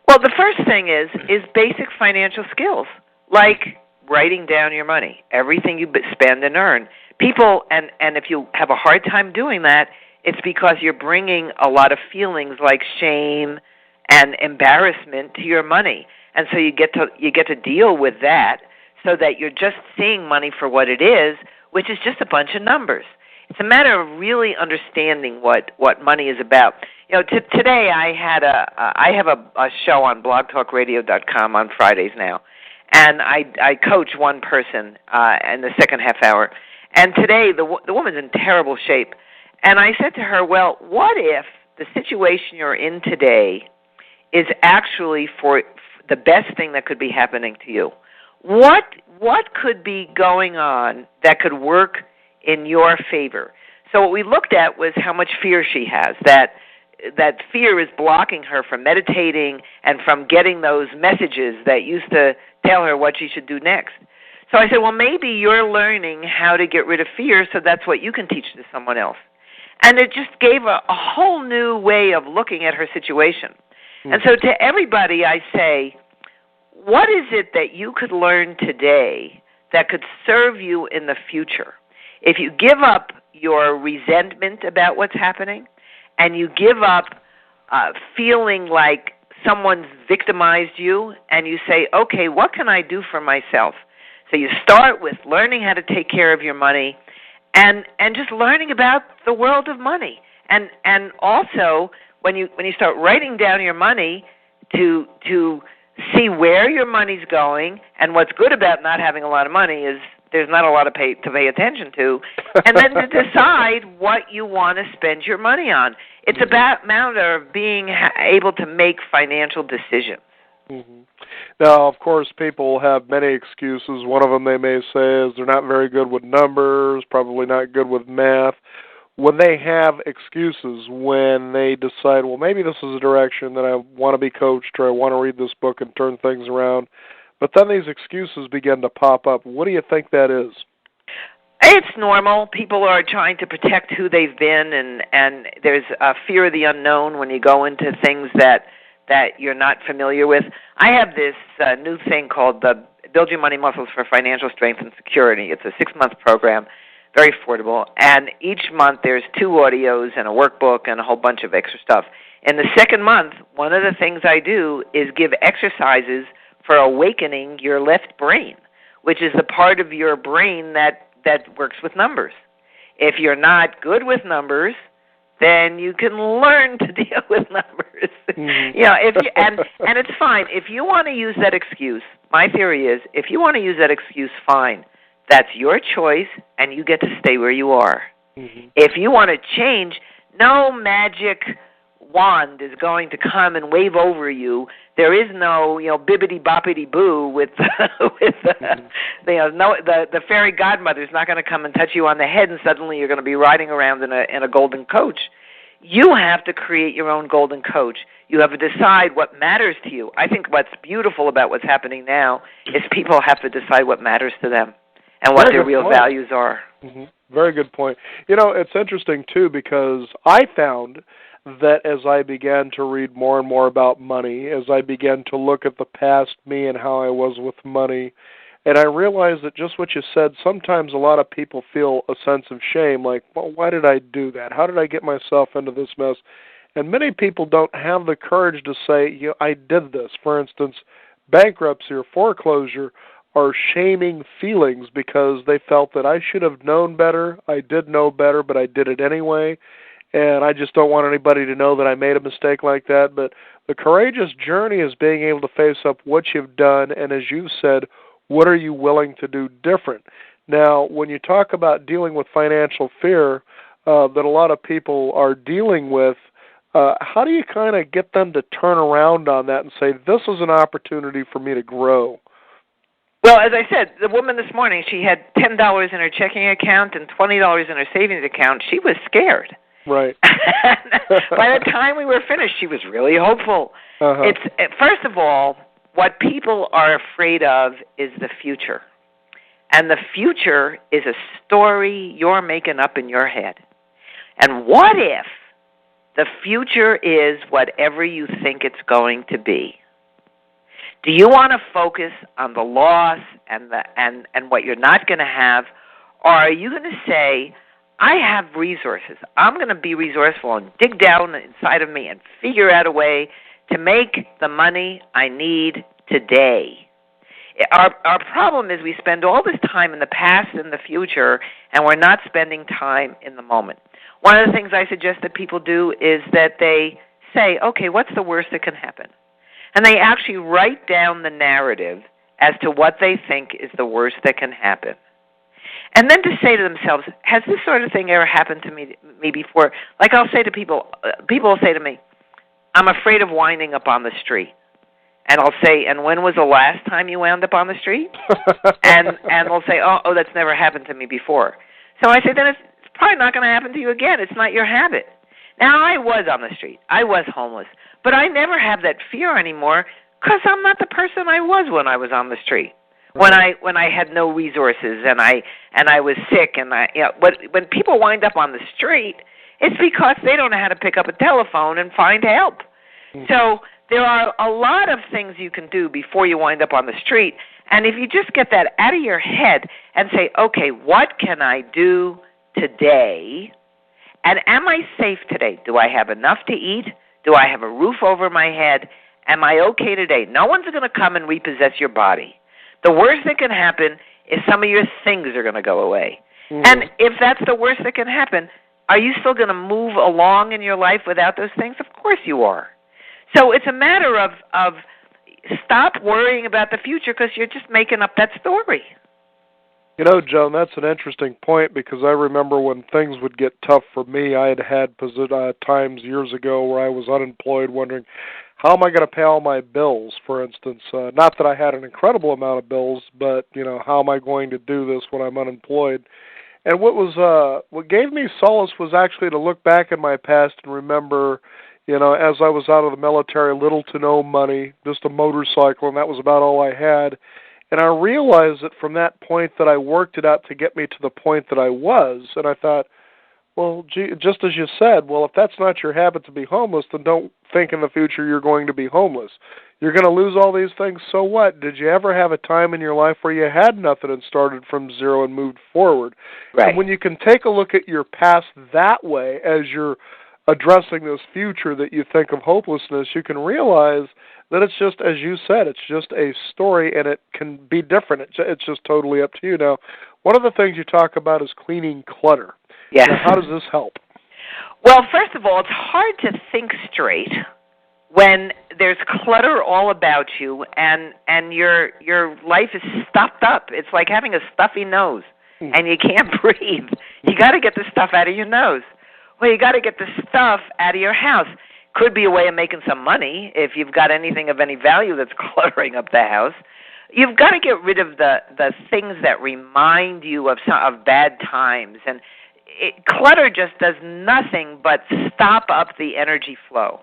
Well, the first thing is basic financial skills, like writing down your money, everything you spend and earn. People, and if you have a hard time doing that, it's because you're bringing a lot of feelings like shame and embarrassment to your money. And so you get to deal with that so that you're just seeing money for what it is, which is just a bunch of numbers. It's a matter of really understanding what money is about. Today I have a show on blogtalkradio.com on Fridays now, and I coach one person in the second half hour. And today the woman's in terrible shape, and I said to her, well, what if the situation you're in today is actually for the best thing that could be happening to you? What could be going on that could work in your favor? So what we looked at was how much fear she has, that fear is blocking her from meditating and from getting those messages that used to tell her what she should do next. So I said, well, maybe you're learning how to get rid of fear, so that's what you can teach to someone else. And it just gave a whole new way of looking at her situation. Mm-hmm. And so to everybody I say, what is it that you could learn today that could serve you in the future? If you give up your resentment about what's happening and you give up feeling like someone's victimized you, and you say, okay, what can I do for myself? So you start with learning how to take care of your money and just learning about the world of money. And also, when you start writing down your money to see where your money's going, and what's good about not having a lot of money is there's not a lot to pay attention to, and then to decide what you want to spend your money on. It's about a matter of being able to make financial decisions. Mm-hmm. Now, of course, people have many excuses. One of them they may say is they're not very good with numbers, probably not good with math. When they have excuses, when they decide, well, maybe this is a direction that I want to be coached, or I want to read this book and turn things around, but then these excuses begin to pop up. What do you think that is? It's normal. People are trying to protect who they've been, and there's a fear of the unknown when you go into things that you're not familiar with. I have this new thing called the Build Your Money Muscles for Financial Strength and Security. It's a 6-month program, very affordable, and each month there's 2 audios and a workbook and a whole bunch of extra stuff. In the second month, one of the things I do is give exercises for awakening your left brain, which is the part of your brain that works with numbers. If you're not good with numbers, then you can learn to deal with numbers. Mm-hmm. And it's fine. If you want to use that excuse, my theory is, if you want to use that excuse, fine. That's your choice, and you get to stay where you are. Mm-hmm. If you want to change, no magic wand is going to come and wave over you. There is no, bibbity boppity boo with the fairy godmother's not going to come and touch you on the head, and suddenly you're going to be riding around in a golden coach. You have to create your own golden coach. You have to decide what matters to you. I think what's beautiful about what's happening now is people have to decide what matters to them and what their real values are. Mm-hmm. Very good point. It's interesting, too, because I found that as I began to read more and more about money, as I began to look at the past me and how I was with money, and I realized that just what you said, sometimes a lot of people feel a sense of shame, like, well, why did I do that? How did I get myself into this mess? And many people don't have the courage to say, I did this. For instance, bankruptcy or foreclosure are shaming feelings because they felt that I should have known better, I did know better, but I did it anyway. And I just don't want anybody to know that I made a mistake like that. But the courageous journey is being able to face up what you've done, and as you said, what are you willing to do different? Now, when you talk about dealing with financial fear that a lot of people are dealing with, how do you kind of get them to turn around on that and say, this is an opportunity for me to grow? Well, as I said, the woman this morning, she had $10 in her checking account and $20 in her savings account. She was scared. Right. By the time we were finished, she was really hopeful. Uh-huh. First of all, what people are afraid of is the future. And the future is a story you're making up in your head. And what if the future is whatever you think it's going to be? Do you want to focus on the loss and what you're not going to have, or are you going to say, I have resources. I'm going to be resourceful and dig down inside of me and figure out a way to make the money I need today. Our problem is we spend all this time in the past and the future, and we're not spending time in the moment. One of the things I suggest that people do is that they say, okay, what's the worst that can happen? And they actually write down the narrative as to what they think is the worst that can happen. And then to say to themselves, has this sort of thing ever happened to me before? Like I'll say to people will say to me, I'm afraid of winding up on the street. And I'll say, and when was the last time you wound up on the street? and they'll say, oh, that's never happened to me before. So I say, then it's probably not going to happen to you again. It's not your habit. Now, I was on the street. I was homeless. But I never have that fear anymore because I'm not the person I was when I was on the street. When I had no resources and I was sick when people wind up on the street, it's because they don't know how to pick up a telephone and find help. Mm-hmm. So there are a lot of things you can do before you wind up on the street, and if you just get that out of your head and say, okay, what can I do today, and am I safe today? Do I have enough to eat? Do I have a roof over my head? am I okay today? No one's going to come and repossess your body. The worst that can happen is some of your things are going to go away. And if that's the worst that can happen, are you still going to move along in your life without those things? Of course you are. So it's a matter of stop worrying about the future because you're just making up that story. You know, Joan, that's an interesting point because I remember when things would get tough for me, I had times years ago where I was unemployed wondering, how am I going to pay all my bills, for instance? Not that I had an incredible amount of bills, but, how am I going to do this when I'm unemployed? And what gave me solace was actually to look back in my past and remember, as I was out of the military, little to no money, just a motorcycle, and that was about all I had. And I realized that from that point that I worked it out to get me to the point that I was, and I thought, well, gee, just as you said, well, if that's not your habit to be homeless, then don't think in the future you're going to be homeless. You're going to lose all these things, so what? Did you ever have a time in your life where you had nothing and started from zero and moved forward? Right. And when you can take a look at your past that way as you're addressing this future that you think of hopelessness, you can realize that it's just, as you said, it's just a story, and it can be different. It's just totally up to you. Now, one of the things you talk about is cleaning clutter. Yes. Now, how does this help? Well, first of all, it's hard to think straight when there's clutter all about you and your life is stuffed up. It's like having a stuffy nose, and you can't breathe. You got to get the stuff out of your nose. Well, you got to get the stuff out of your house. Could be a way of making some money if you've got anything of any value that's cluttering up the house. You've got to get rid of the things that remind you of bad times. And clutter just does nothing but stop up the energy flow.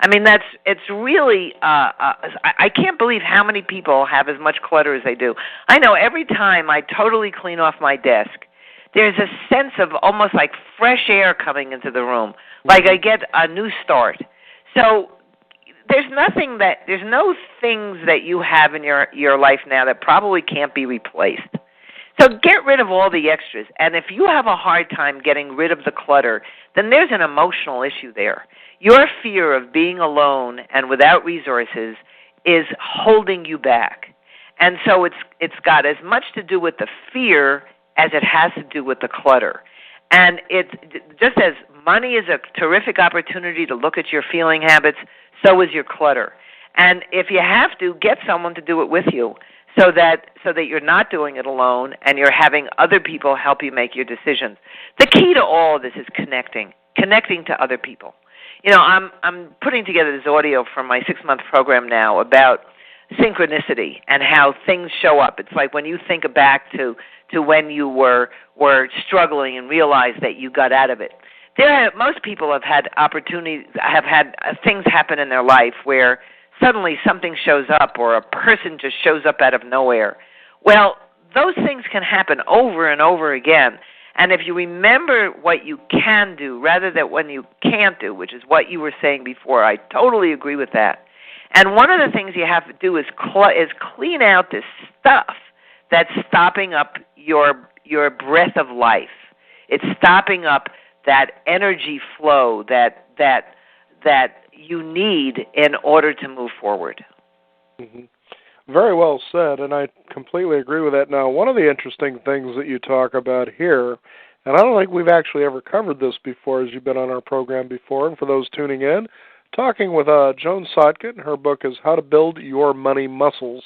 I mean, it's really, I can't believe how many people have as much clutter as they do. I know every time I totally clean off my desk, there's a sense of almost like fresh air coming into the room, like I get a new start. So there's no things that you have in your life now that probably can't be replaced. So get rid of all the extras. And if you have a hard time getting rid of the clutter, then there's an emotional issue there. Your fear of being alone and without resources is holding you back. And so it's got as much to do with the fear as it has to do with the clutter. And it's just as money is a terrific opportunity to look at your feeling habits, so is your clutter. And if you have to, get someone to do it with you so that you're not doing it alone and you're having other people help you make your decisions. The key to all of this is connecting to other people. I'm putting together this audio from my 6-month program now about synchronicity and how things show up. It's like when you think back to when you were struggling and realized that you got out of it. Most people have had things happen in their life where suddenly something shows up or a person just shows up out of nowhere. Well, those things can happen over and over again. And if you remember what you can do rather than what you can't do, which is what you were saying before, I totally agree with that. And one of the things you have to do is clean out this stuff that's stopping up your breath of life. It's stopping up that energy flow that you need in order to move forward. Mm-hmm. Very well said, and I completely agree with that. Now, one of the interesting things that you talk about here, and I don't think we've actually ever covered this before as you've been on our program before, and for those tuning in, talking with Joan Sotkin. Her book is How to Build Your Money Muscles,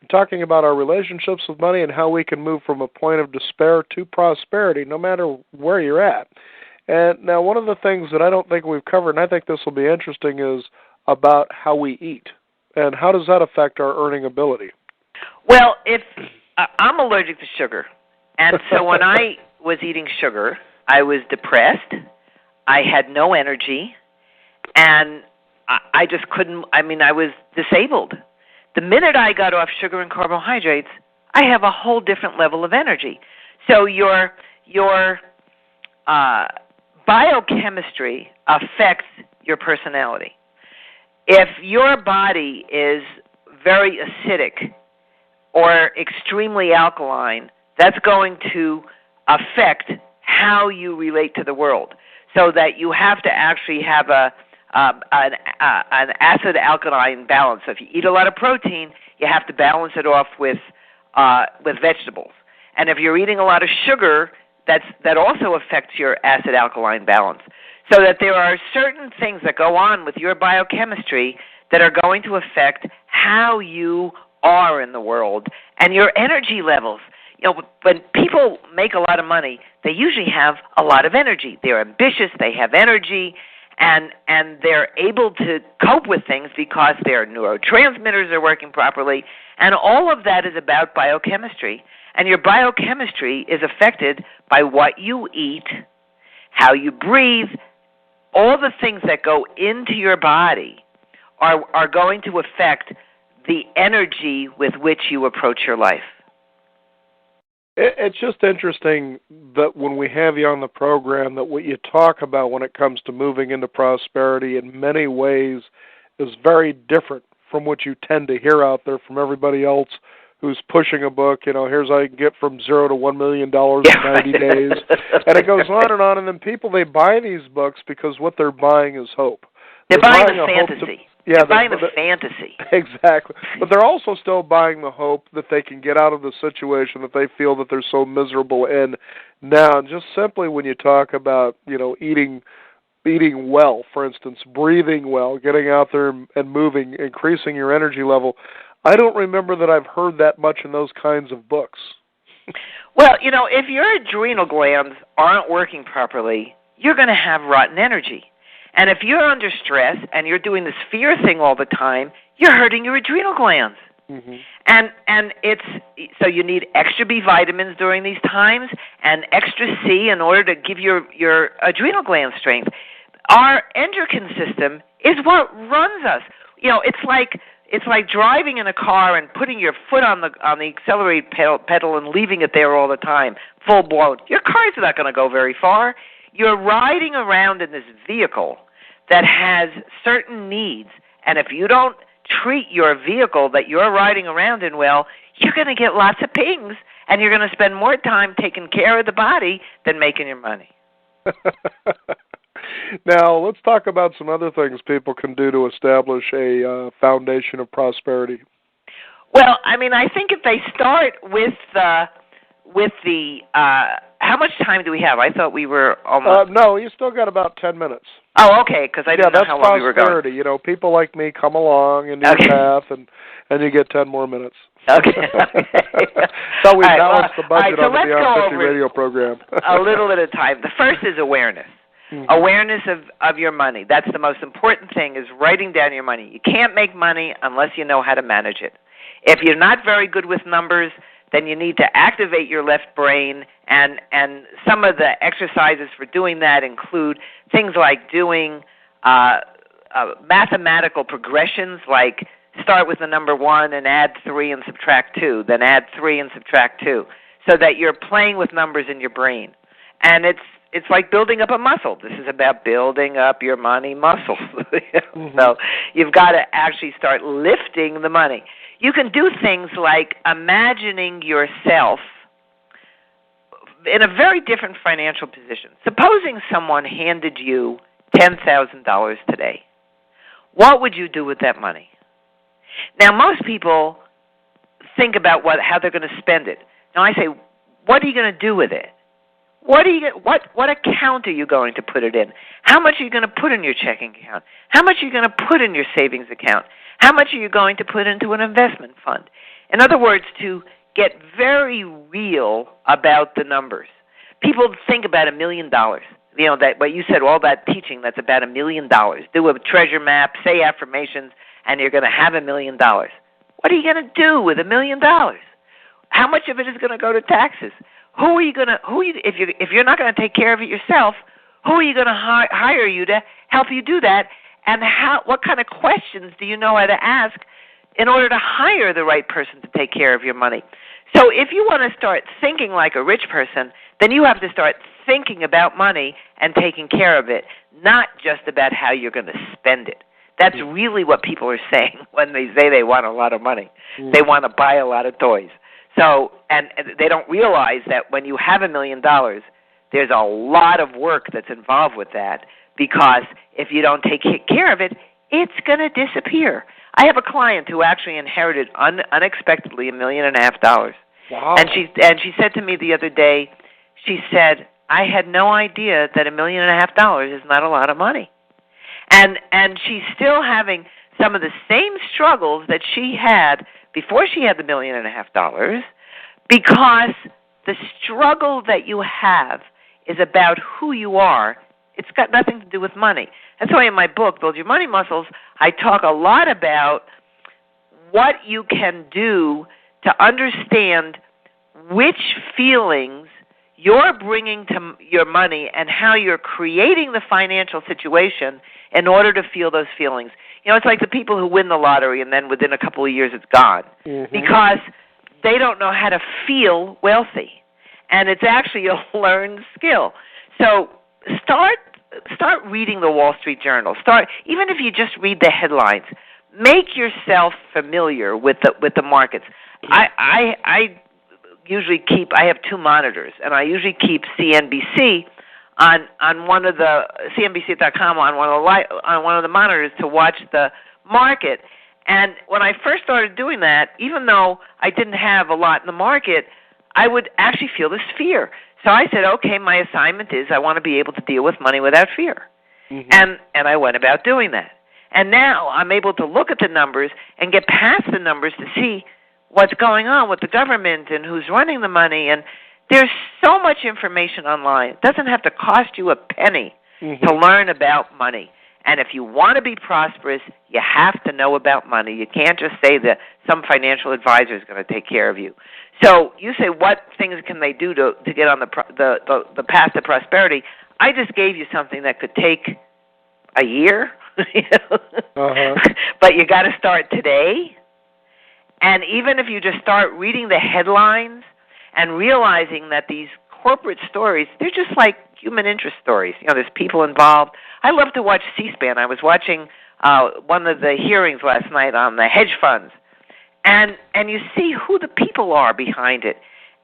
and talking about our relationships with money and how we can move from a point of despair to prosperity, no matter where you're at. And now one of the things that I don't think we've covered, and I think this will be interesting, is about how we eat. And how does that affect our earning ability? Well, I'm allergic to sugar. And so when I was eating sugar, I was depressed, I had no energy, and I just couldn't, I was disabled. The minute I got off sugar and carbohydrates, I have a whole different level of energy. So your biochemistry affects your personality. If your body is very acidic or extremely alkaline, that's going to affect how you relate to the world. So that you have to actually have a an acid-alkaline balance. So if you eat a lot of protein, you have to balance it off with vegetables. And if you're eating a lot of sugar, that also affects your acid-alkaline balance. So that there are certain things that go on with your biochemistry that are going to affect how you are in the world and your energy levels. You know, when people make a lot of money, they usually have a lot of energy. They're ambitious, they have energy, and they're able to cope with things because their neurotransmitters are working properly. And all of that is about biochemistry. And your biochemistry is affected by what you eat, how you breathe. All the things that go into your body are going to affect the energy with which you approach your life. It's just interesting that when we have you on the program, that what you talk about when it comes to moving into prosperity in many ways is very different from what you tend to hear out there from everybody else who's pushing a book. You know, here's how you can get from $0 to $1 million in 90 days. And it goes on, and then people, they buy these books because what they're buying is hope. They're buying the fantasy. They're buying the fantasy. Exactly. But they're also still buying the hope that they can get out of the situation that they feel that they're so miserable in now. And just simply when you talk about, you know, eating well, for instance, breathing well, getting out there and moving, increasing your energy level, I don't remember that I've heard that much in those kinds of books. Well, you know, if your adrenal glands aren't working properly, you're going to have rotten energy. And if you're under stress and you're doing this fear thing all the time, you're hurting your adrenal glands. Mm-hmm. And it's so you need extra B vitamins during these times and extra C in order to give your adrenal gland strength. Our endocrine system is what runs us. You know, it's like driving in a car and putting your foot on the accelerator pedal and leaving it there all the time, full blown. Your car's not going to go very far. You're riding around in this vehicle that has certain needs, and if you don't treat your vehicle that you're riding around in well, you're going to get lots of pings, and you're going to spend more time taking care of the body than making your money. Now, let's talk about some other things people can do to establish a foundation of prosperity. Well, I mean, I think if they start with the how much time do we have? I thought we were almost... No, you still got about 10 minutes. Oh, okay, because I didn't know how long we were going. Yeah, that's prosperity. You know, people like me come along in your path, and you get 10 more minutes. Okay. So we balanced the budget on the Beyond 50 radio program. A little bit of time. The first is awareness. Mm-hmm. Awareness of your money. That's the most important thing, is writing down your money. You can't make money unless you know how to manage it. If you're not very good with numbers, then you need to activate your left brain, and some of the exercises for doing that include things like doing mathematical progressions, like start with the number 1 and add 3 and subtract 2, then add 3 and subtract 2, so that you're playing with numbers in your brain. And it's like building up a muscle. This is about building up your money muscle. Mm-hmm. So you've got to actually start lifting the money. You can do things like imagining yourself in a very different financial position. Supposing someone handed you $10,000 today. What would you do with that money? Now, most people think about how they're going to spend it. Now, I say, what are you going to do with it? What account are you going to put it in? How much are you going to put in your checking account? How much are you going to put in your savings account? How much are you going to put into an investment fund? In other words, to get very real about the numbers. People think about $1 million. You know, that what you said, all that teaching, that's about $1 million. Do a treasure map, say affirmations, and you're going to have $1 million. What are you going to do with $1 million? How much of it is going to go to taxes? If you're not going to take care of it yourself, who are you going to hire you to help you do that? And what kind of questions do you know how to ask in order to hire the right person to take care of your money? So if you want to start thinking like a rich person, then you have to start thinking about money and taking care of it, not just about how you're going to spend it. That's really what people are saying when they say they want a lot of money. They want to buy a lot of toys. So, and they don't realize that when you have $1 million, there's a lot of work that's involved with that, because if you don't take care of it, it's going to disappear. I have a client who actually inherited unexpectedly $1.5 million. Wow. And she said to me the other day, she said, I had no idea that $1.5 million is not a lot of money. And she's still having some of the same struggles that she had before she had the $1.5 million, because the struggle that you have is about who you are. It's got nothing to do with money. That's why in my book, Build Your Money Muscles, I talk a lot about what you can do to understand which feelings you're bringing to your money and how you're creating the financial situation in order to feel those feelings. You know, it's like the people who win the lottery and then within a couple of years it's gone, because they don't know how to feel wealthy. And it's actually a learned skill. So start reading the Wall Street Journal. Even if you just read the headlines, make yourself familiar with the markets. I usually I have two monitors, and I usually keep CNBC on one of the CNBC.com on one of the monitors to watch the market. And when I first started doing that, even though I didn't have a lot in the market, I would actually feel this fear. So I said, okay, my assignment is I want to be able to deal with money without fear. And I went about doing that. And now I'm able to look at the numbers and get past the numbers to see what's going on with the government and who's running the money. And there's so much information online. It doesn't have to cost you a penny to learn about money. And if you want to be prosperous, you have to know about money. You can't just say that some financial advisor is going to take care of you. So you say, what things can they do to get on the path to prosperity? I just gave you something that could take a year, but you got to start today. And even if you just start reading the headlines and realizing that these corporate stories, they're just like human interest stories. You know, there's people involved. I love to watch C-SPAN. I was watching one of the hearings last night on the hedge funds. And you see who the people are behind it.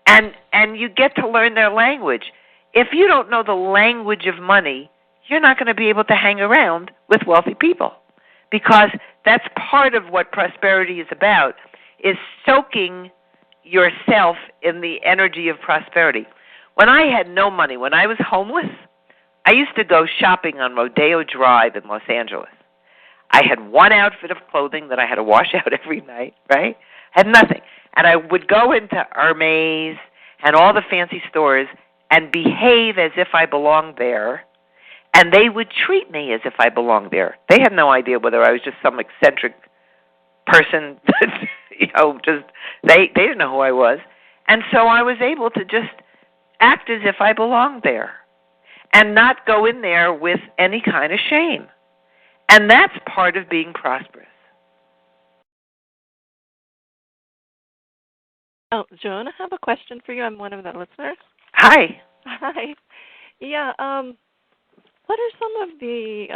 And you get to learn their language. If you don't know the language of money, you're not going to be able to hang around with wealthy people, because that's part of what prosperity is about, is soaking yourself in the energy of prosperity. When I had no money, when I was homeless, I used to go shopping on Rodeo Drive in Los Angeles. I had one outfit of clothing that I had to wash out every night, right? I had nothing. And I would go into Hermes and all the fancy stores and behave as if I belonged there, and they would treat me as if I belonged there. They had no idea whether I was just some eccentric person, just they didn't know who I was. And so I was able to just act as if I belonged there and not go in there with any kind of shame. And that's part of being prosperous. Oh, Joan, I have a question for you. I'm one of the listeners. Hi. Hi. Yeah, what are some of the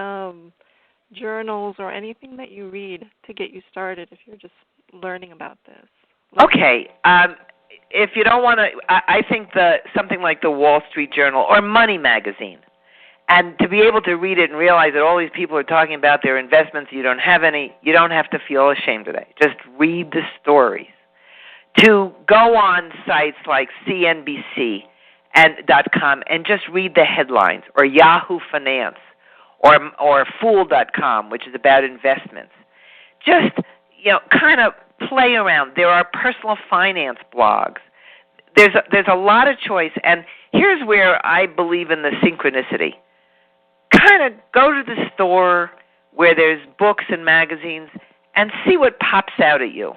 journals or anything that you read to get you started if you're just learning about this? Okay. If you don't want to, I think something like the Wall Street Journal or Money Magazine, and to be able to read it and realize that all these people are talking about their investments, you don't have any, you don't have to feel ashamed today. Just read the stories. To go on sites like CNBC.com and just read the headlines, or Yahoo Finance, or Fool.com, which is about investments. Just, kind of play around. There are personal finance blogs. There's a lot of choice, and here's where I believe in the synchronicity. Kind of go to the store where there's books and magazines and see what pops out at you.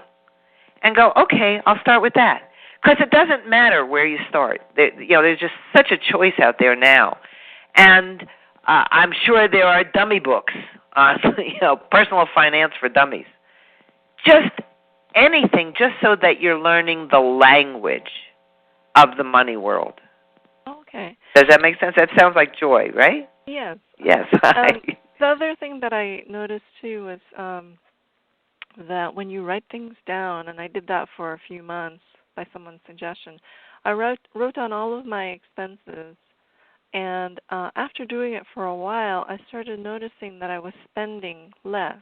And go, okay, I'll start with that. Because it doesn't matter where you start. There's just such a choice out there now. And I'm sure there are dummy books on, personal finance for dummies. Just anything, just so that you're learning the language of the money world. Okay. Does that make sense? That sounds like joy, right? Yes. Yes. The other thing that I noticed, too, was that when you write things down, and I did that for a few months by someone's suggestion, I wrote down all of my expenses And after doing it for a while, I started noticing that I was spending less.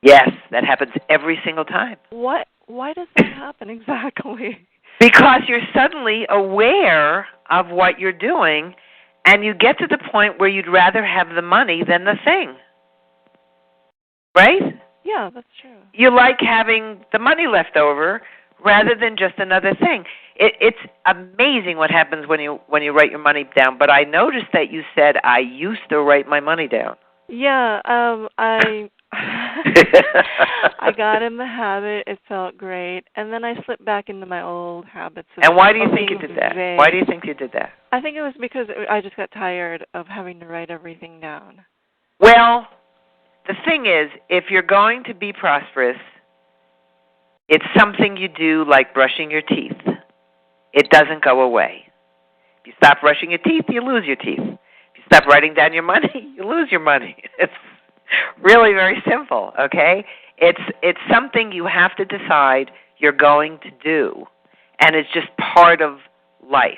Yes, that happens every single time. Why does that happen exactly? Because you're suddenly aware of what you're doing, and you get to the point where you'd rather have the money than the thing. Right? Yeah, that's true. You like having the money left over rather than just another thing. It's amazing what happens when you write your money down. But I noticed that you said, I used to write my money down. Yeah, I I got in the habit. It felt great, and then I slipped back into my old habits. And why do you think you did that? Why do you think you did that? I think it was because I just got tired of having to write everything down. Well, the thing is, if you're going to be prosperous, it's something you do like brushing your teeth. It doesn't go away. If you stop brushing your teeth, you lose your teeth. If you stop writing down your money, you lose your money. It's really very simple, okay? It's something you have to decide you're going to do, and it's just part of life.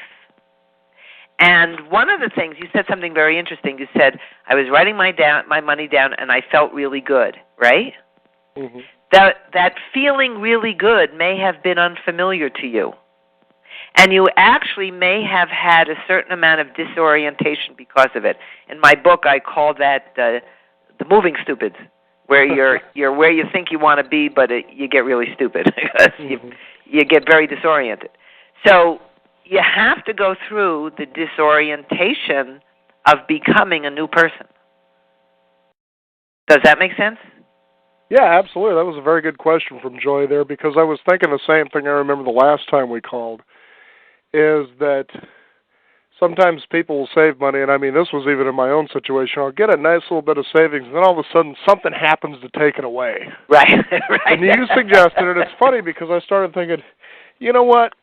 And one of the things, you said something very interesting. You said, I was writing my money down, and I felt really good, right? Mm-hmm. That feeling really good may have been unfamiliar to you. And you actually may have had a certain amount of disorientation because of it. In my book, I call that the moving stupids, where you're where you think you want to be, but you get really stupid because you get very disoriented. So you have to go through the disorientation of becoming a new person. Does that make sense? Yeah, absolutely. That was a very good question from Joy there, because I was thinking the same thing I remember the last time we called, is that sometimes people will save money, and I mean, this was even in my own situation. I'll get a nice little bit of savings, and then all of a sudden something happens to take it away. Right, right. And you suggested it. It's funny because I started thinking, you know what?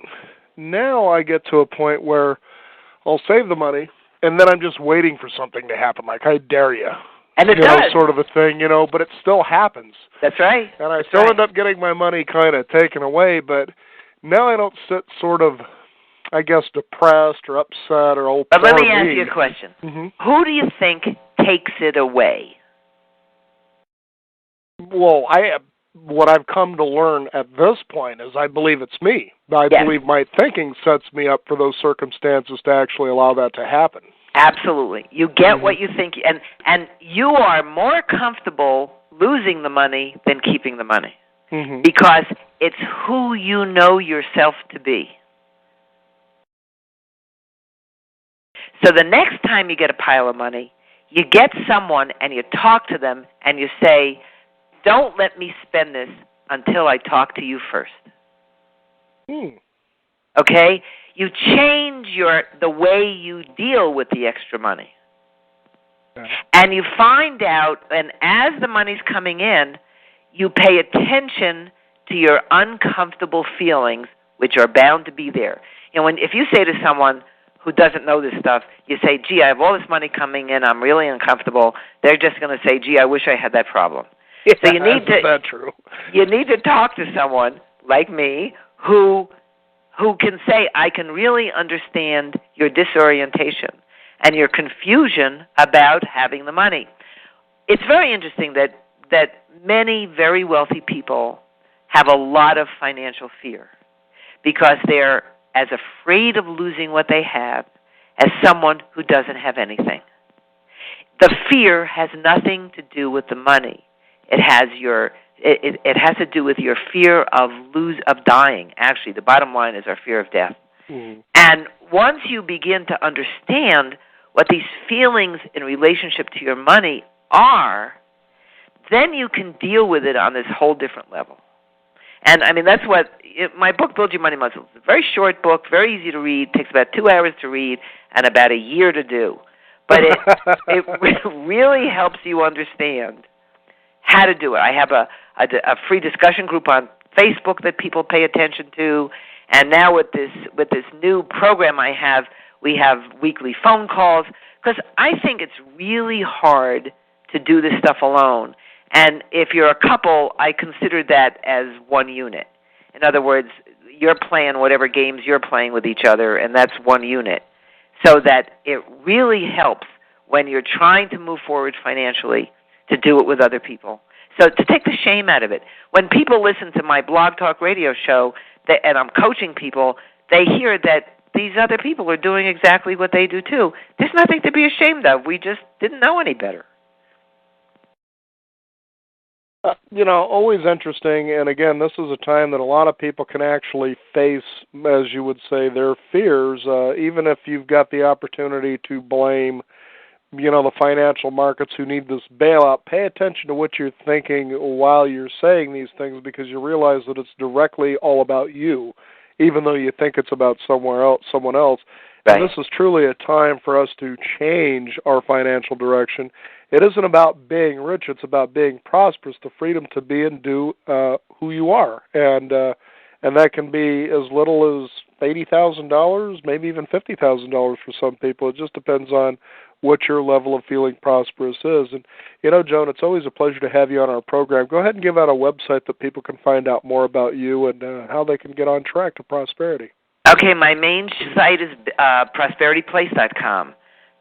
Now I get to a point where I'll save the money, and then I'm just waiting for something to happen, like I dare you. And it does. Sort of a thing, but it still happens. That's right. And I still end up getting my money kind of taken away, but now I don't sit sort of, I guess, depressed or upset or But let me ask you a question. Mm-hmm. Who do you think takes it away? Well, what I've come to learn at this point is I believe it's me. I believe my thinking sets me up for those circumstances to actually allow that to happen. Absolutely. You get what you think, and you are more comfortable losing the money than keeping the money, because it's who you know yourself to be. So the next time you get a pile of money, you get someone and you talk to them and you say, don't let me spend this until I talk to you first. Okay? You change the way you deal with the extra money. And you find out, and as the money's coming in, you pay attention to your uncomfortable feelings, which are bound to be there. If you say to someone who doesn't know this stuff, you say, gee, I have all this money coming in, I'm really uncomfortable, they're just going to say, gee, I wish I had that problem. Yeah, so you need isn't that true? You need to talk to someone like me who can say, I can really understand your disorientation and your confusion about having the money. It's very interesting that many very wealthy people have a lot of financial fear because they're as afraid of losing what they have as someone who doesn't have anything. The fear has nothing to do with the money. It has to do with your fear of dying. Actually, the bottom line is our fear of death. And once you begin to understand what these feelings in relationship to your money are, then you can deal with it on this whole different level. And, I mean, that's what my book, Build Your Money Muscles. It's a very short book, very easy to read, takes about 2 hours to read, and about a year to do. But it really helps you understand how to do it. I have a free discussion group on Facebook that people pay attention to, and now with this new program I have, we have weekly phone calls, because I think it's really hard to do this stuff alone. And if you're a couple, I consider that as one unit. In other words, you're playing whatever games you're playing with each other, and that's one unit. so that it really helps when you're trying to move forward financially to do it with other people. So to take the shame out of it. When people listen to my Blog Talk Radio show and I'm coaching people, they hear that these other people are doing exactly what they do too. There's nothing to be ashamed of. We just didn't know any better. Always interesting, and again, this is a time that a lot of people can actually face, as you would say, their fears, even if you've got the opportunity to blame, the financial markets who need this bailout. Pay attention to what you're thinking while you're saying these things, because you realize that it's directly all about you, even though you think it's about someone else. Right. And this is truly a time for us to change our financial direction. It isn't about being rich, it's about being prosperous, the freedom to be and do who you are. And that can be as little as $80,000, maybe even $50,000 for some people. It just depends on what your level of feeling prosperous is. And, Joan, it's always a pleasure to have you on our program. Go ahead and give out a website that people can find out more about you and how they can get on track to prosperity. Okay, my main site is prosperityplace.com.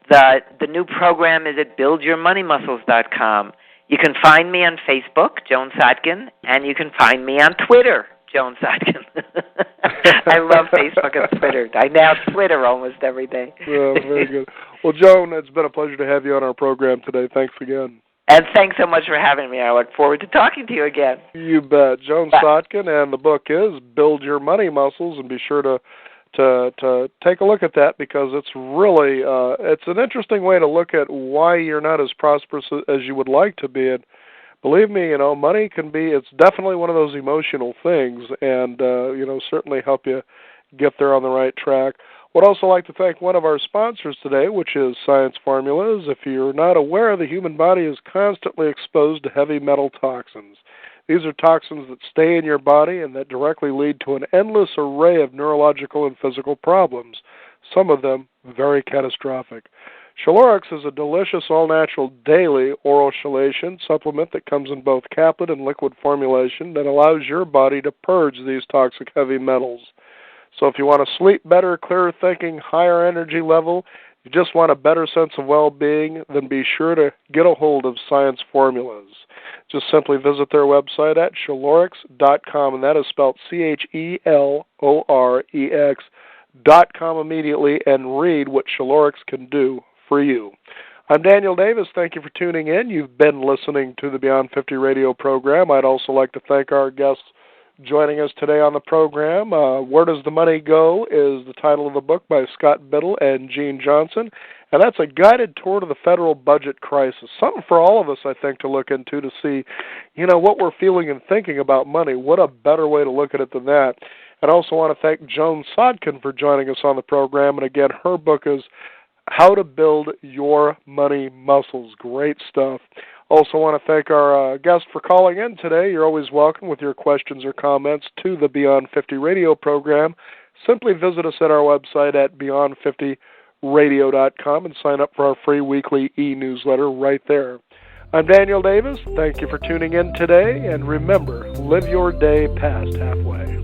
The new program is at buildyourmoneymuscles.com. You can find me on Facebook, Joan Sotkin, and you can find me on Twitter, Joan Sotkin. I love Facebook and Twitter. I now Twitter almost every day. Yeah, very good. Well, Joan, it's been a pleasure to have you on our program today. Thanks again. And thanks so much for having me. I look forward to talking to you again. You bet. Joan Sotkin, and the book is Build Your Money Muscles, and be sure to take a look at that, because it's really it's an interesting way to look at why you're not as prosperous as you would like to be. And believe me, money it's definitely one of those emotional things, and certainly help you get there on the right track. Would also like to thank one of our sponsors today, which is Science Formulas. If you're not aware, the human body is constantly exposed to heavy metal toxins. These are toxins that stay in your body and that directly lead to an endless array of neurological and physical problems, some of them very catastrophic. Shalorix is a delicious, all-natural, daily oral chelation supplement that comes in both caplet and liquid formulation that allows your body to purge these toxic heavy metals. So if you want to sleep better, clearer thinking, higher energy level, you just want a better sense of well-being, then be sure to get a hold of Science Formulas. Just simply visit their website at Shalorix.com, and that is spelled CHELOREX.com immediately, and read what Shalorix can do for you. I'm Daniel Davis. Thank you for tuning in. You've been listening to the Beyond 50 radio program. I'd also like to thank our guests joining us today on the program. Where Does the Money Go is the title of the book by Scott Biddle and Gene Johnson, and that's a guided tour to the federal budget crisis. Something for all of us, I think, to look into to see, what we're feeling and thinking about money. What a better way to look at it than that. And I also want to thank Joan Sotkin for joining us on the program, and again, her book is How to Build Your Money Muscles. Great stuff. Also want to thank our guest for calling in today. You're always welcome with your questions or comments to the Beyond 50 radio program. Simply visit us at our website at beyond50radio.com and sign up for our free weekly e-newsletter right there. I'm Daniel Davis. Thank you for tuning in today, and remember, live your day past halfway.